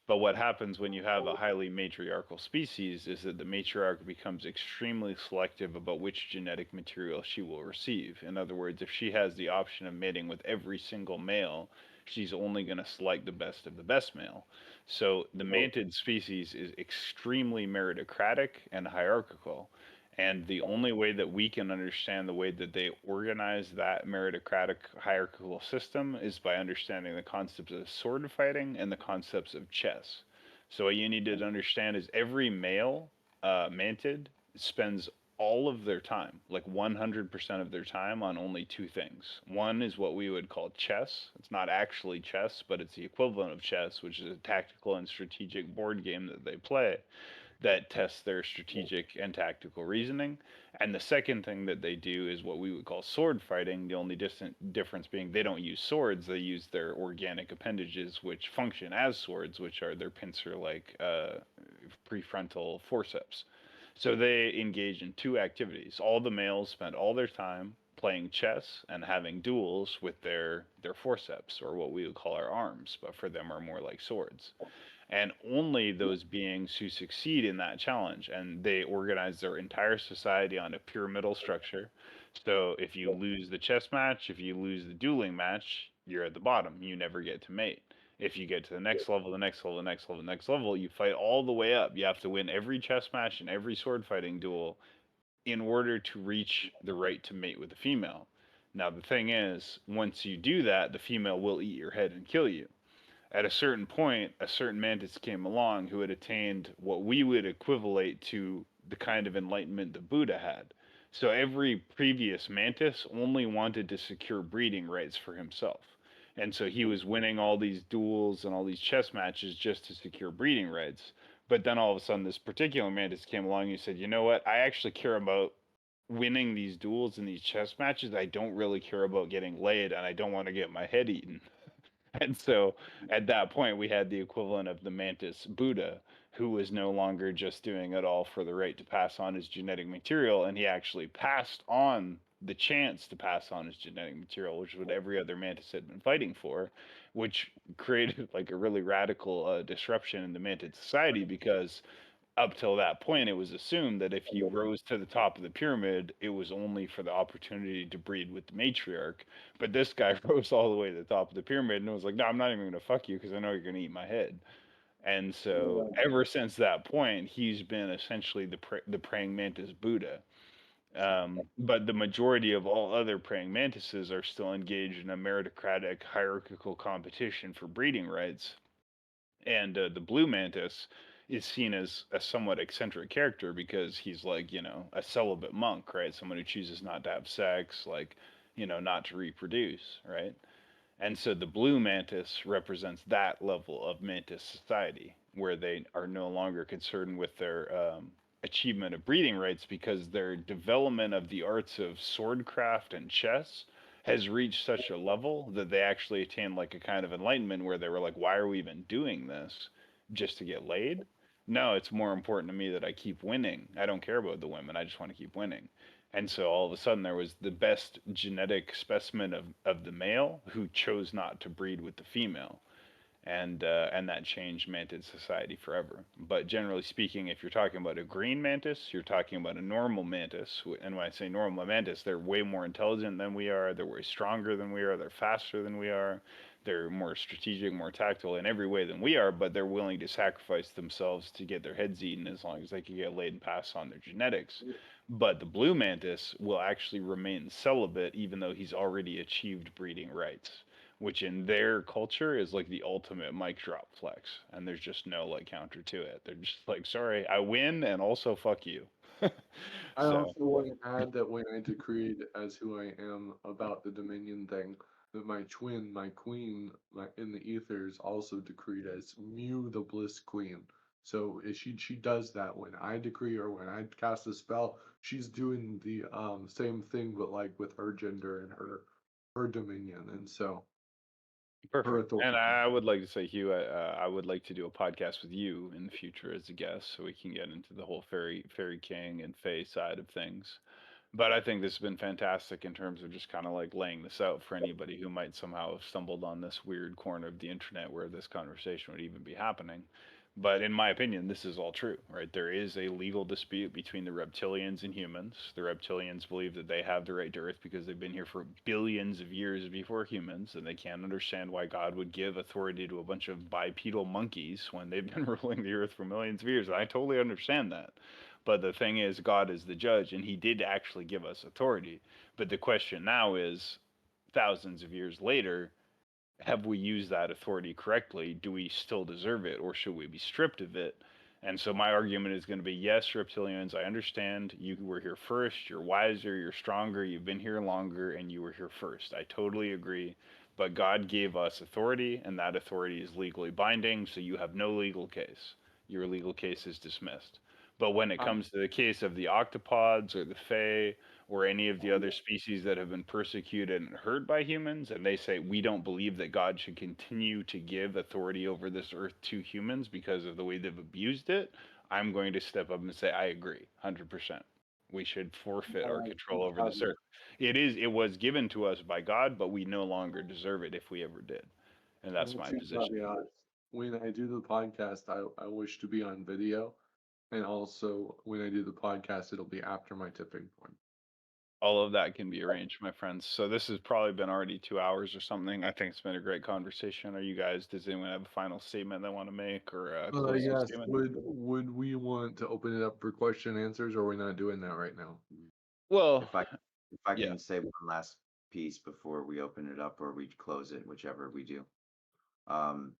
But what happens when you have a highly matriarchal species is that the matriarch becomes extremely selective about which genetic material she will receive. In other words, if she has the option of mating with every single male, she's only going to select the best of the best male. So the mantid species is extremely meritocratic and hierarchical. And the only way that we can understand the way that they organize that meritocratic hierarchical system is by understanding the concepts of sword fighting and the concepts of chess. So, what you need to understand is every male mantid spends all of their time, like 100% of their time, on only two things. One is what we would call chess. It's not actually chess, but it's the equivalent of chess, which is a tactical and strategic board game that they play that tests their strategic and tactical reasoning. And the second thing that they do is what we would call sword fighting. The only difference being they don't use swords, they use their organic appendages, which function as swords, which are their pincer like prefrontal forceps. So they engage in two activities. All the males spend all their time playing chess and having duels with their forceps, or what we would call our arms, but for them are more like swords. And only those beings who succeed in that challenge, and they organize their entire society on a pyramidal structure. So if you lose the chess match, if you lose the dueling match, you're at the bottom. You never get to mate. If you get to the next level, the next level, the next level, the next level, you fight all the way up. You have to win every chess match and every sword fighting duel in order to reach the right to mate with a female. Now, the thing is, once you do that, the female will eat your head and kill you. At a certain point, a certain mantis came along who had attained what we would equivalent to the kind of enlightenment that Buddha had. So every previous mantis only wanted to secure breeding rights for himself. And so he was winning all these duels and all these chess matches just to secure breeding rights. But then all of a sudden, this particular mantis came along and said, you know what? I actually care about winning these duels and these chess matches. I don't really care about getting laid, and I don't want to get my head eaten. And so at that point, we had the equivalent of the mantis Buddha, who was no longer just doing it all for the right to pass on his genetic material, and he actually passed on the chance to pass on his genetic material, which is what every other mantis had been fighting for, which created like a really radical disruption in the mantis society because up till that point, it was assumed that if you rose to the top of the pyramid, it was only for the opportunity to breed with the matriarch. But this guy rose all the way to the top of the pyramid and was like, "No, I'm not even going to fuck you because I know you're going to eat my head." And so, ever since that point, he's been essentially the praying mantis Buddha. But the majority of all other praying mantises are still engaged in a meritocratic hierarchical competition for breeding rights, and the blue mantis is seen as a somewhat eccentric character because he's like, a celibate monk, right? Someone who chooses not to have sex, like, not to reproduce, right? And so the blue mantis represents that level of mantis society where they are no longer concerned with their achievement of breeding rights because their development of the arts of swordcraft and chess has reached such a level that they actually attain like a kind of enlightenment where they were like, why are we even doing this? Just to get laid? No, it's more important to me that I keep winning. I don't care about the women. I just want to keep winning. And so all of a sudden there was the best genetic specimen of the male who chose not to breed with the female. And that changed mantis society forever. But generally speaking, if you're talking about a green mantis, you're talking about a normal mantis. And when I say normal mantis, they're way more intelligent than we are. They're way stronger than we are. They're faster than we are. They're more strategic, more tactile in every way than we are. But they're willing to sacrifice themselves to get their heads eaten as long as they can get laid and pass on their genetics. But the blue mantis will actually remain celibate even though he's already achieved breeding rights, which in their culture is like the ultimate mic drop flex, and there's just no like counter to it. They're just like, sorry, I win, and also fuck you. I So also want to add that when I decreed as who I am about the Dominion thing, that my twin, my queen, in the ethers, also decreed as Mew the Bliss Queen. So she does that when I decree or when I cast a spell, she's doing the same thing, but like with her gender and her dominion, and so her perfect. And authority. I would like to say, Hugh, I would like to do a podcast with you in the future as a guest, so we can get into the whole fairy king and fae side of things. But I think this has been fantastic in terms of just kind of like laying this out for anybody who might somehow have stumbled on this weird corner of the internet where this conversation would even be happening. But in my opinion, this is all true, right? There is a legal dispute between the reptilians and humans. The reptilians believe that they have the right to Earth because they've been here for billions of years before humans, and they can't understand why God would give authority to a bunch of bipedal monkeys when they've been ruling the Earth for millions of years. And I totally understand that. But the thing is, God is the judge, and He did actually give us authority. But the question now is, thousands of years later, have we used that authority correctly? Do we still deserve it, or should we be stripped of it? And so my argument is going to be yes, reptilians, I understand you were here first, you're wiser, you're stronger, you've been here longer, and you were here first. I totally agree. But God gave us authority, and that authority is legally binding, so you have no legal case. Your legal case is dismissed. But when it comes to the case of the octopods or the fae or any of the other species that have been persecuted and hurt by humans, and they say we don't believe that God should continue to give authority over this earth to humans because of the way they've abused it, I'm going to step up and say I agree 100%. We should forfeit our control over this earth. It was given to us by God, but we no longer deserve it if we ever did. And that's my position. When I do the podcast, I wish to be on video. And also, when I do the podcast, it'll be after my tipping point. All of that can be arranged, my friends. So this has probably been already 2 hours or something. I think it's been a great conversation. Are you guys? Does anyone have a final statement they want to make or a closing Yes. statement? Would we want to open it up for question and answers, or are we not doing that right now? Well, If I if I yeah. can say one last piece before we open it up or we close it, whichever we do. Um,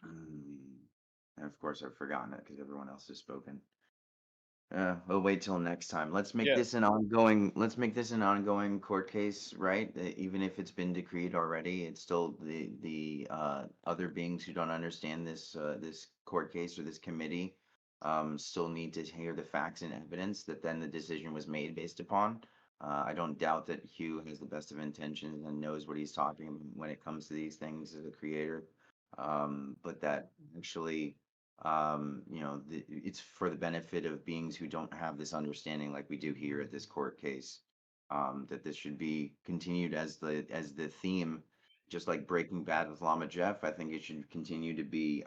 and of course I've forgotten it because everyone else has spoken. We'll wait till next time. Yeah. Let's make this an ongoing court case, right? Even if it's been decreed already, it's still the other beings who don't understand this court case or this committee still need to hear the facts and evidence that then the decision was made based upon. I don't doubt that Hugh has the best of intentions and knows what he's talking about when it comes to these things as a creator. But that actually it's for the benefit of beings who don't have this understanding like we do here at this court case. That this should be continued as the theme, just like Breaking Bad with Lama Jeff. I think it should continue to be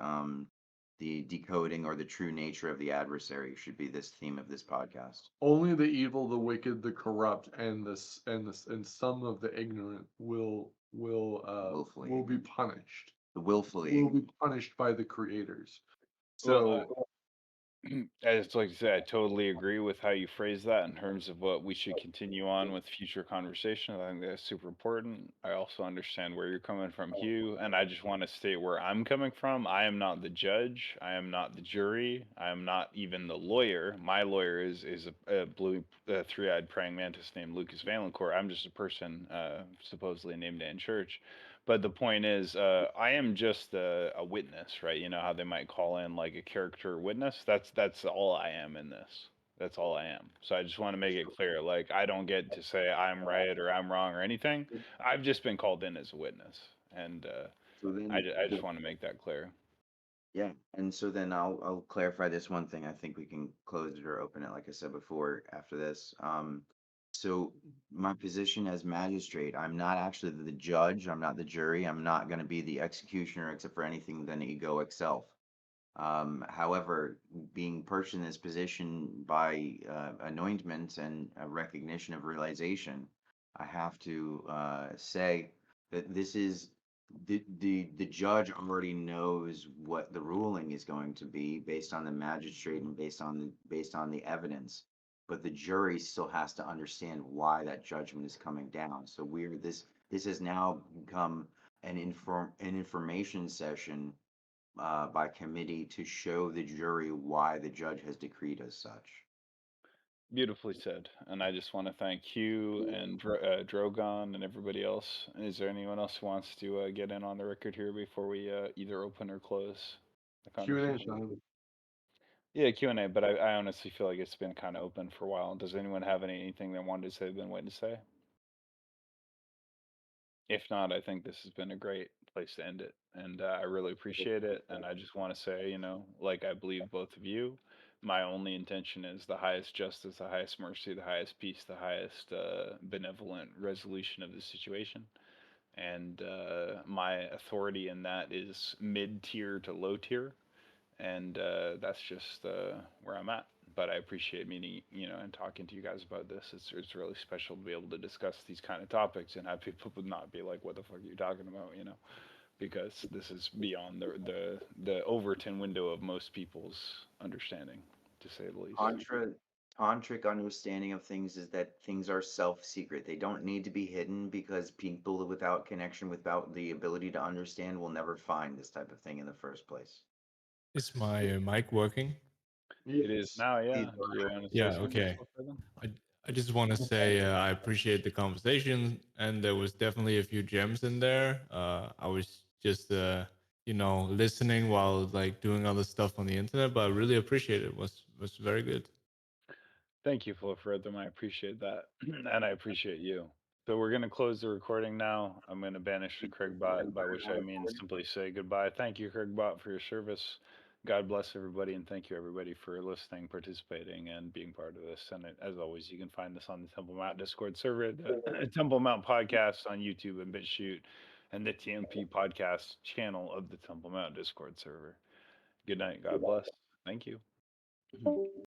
the decoding or the true nature of the adversary should be this theme of this podcast. Only the evil, the wicked, the corrupt, and some of the ignorant Willfully will be ignorant. punished. The willfully Will ignorant. be punished by the creators. Well, So As like I said, I totally agree with how you phrase that in terms of what we should continue on with future conversation. I think that's super important. I also understand where you're coming from, Hugh, and I just want to state where I'm coming from. I am not the judge. I am not the jury. I am not even the lawyer. My lawyer is a blue three-eyed praying mantis named Lucas Valencourt. I'm just a person supposedly named Dan Church. But the point is, I am just a witness, right? You know how they might call in like a character witness. That's all I am in this. That's all I am. So I just want to make it clear, like I don't get to say I'm right or I'm wrong or anything. I've just been called in as a witness, and So then, I just want to make that clear. yeah, and so then I'll clarify this one thing. I think we can close it or open it, like I said before, after this. So my position as magistrate, I'm not actually the judge, I'm not the jury, I'm not going to be the executioner except for anything than egoic self. However, being perched in this position by anointment and a recognition of realization, I have to say that this is the judge already knows what the ruling is going to be based on the magistrate and based on the evidence, but the jury still has to understand why that judgment is coming down. So this has now become an information session by committee to show the jury why the judge has decreed as such. Beautifully said. And I just want to thank Hugh and Drogon and everybody else. Is there anyone else who wants to get in on the record here before we either open or close the Q&A conversation? time. Yeah, Q&A, but I honestly feel like it's been kind of open for a while. Does anyone have anything they wanted to say they've been waiting to say? If not, I think this has been a great place to end it. And I really appreciate it. And I just want to say, like I believe both of you, my only intention is the highest justice, the highest mercy, the highest peace, the highest benevolent resolution of the situation. And my authority in that is mid tier to low tier, and that's just where I'm at. But I appreciate meeting, and talking to you guys about this. It's really special to be able to discuss these kind of topics and have people not be like, "What the fuck are you talking about?" Because this is beyond the Overton window of most people's understanding, to say the least. Tantra, tantric understanding of things is that things are self-secret. They don't need to be hidden because people without connection, without the ability to understand, will never find this type of thing in the first place. Is my mic working? It is Yes. now, Please yeah. go Do you ahead. want to say Yeah, something okay. for them? I, I just want to say I appreciate the conversation, and there was definitely a few gems in there. I was just, listening while like doing other stuff on the internet, but I really appreciate it. It was very good. Thank you, Flipper. I appreciate that. And I appreciate you. So we're going to close the recording now. I'm going to banish the Craigbot, by which I mean simply say goodbye. Thank you, Craigbot, for your service. God bless everybody, and thank you, everybody, for listening, participating, and being part of this. And as always, you can find us on the Temple Mount Discord server, the Temple Mount Podcast on YouTube and BitChute, and the TMP Podcast channel of the Temple Mount Discord server. Good night. God bless. Thank you.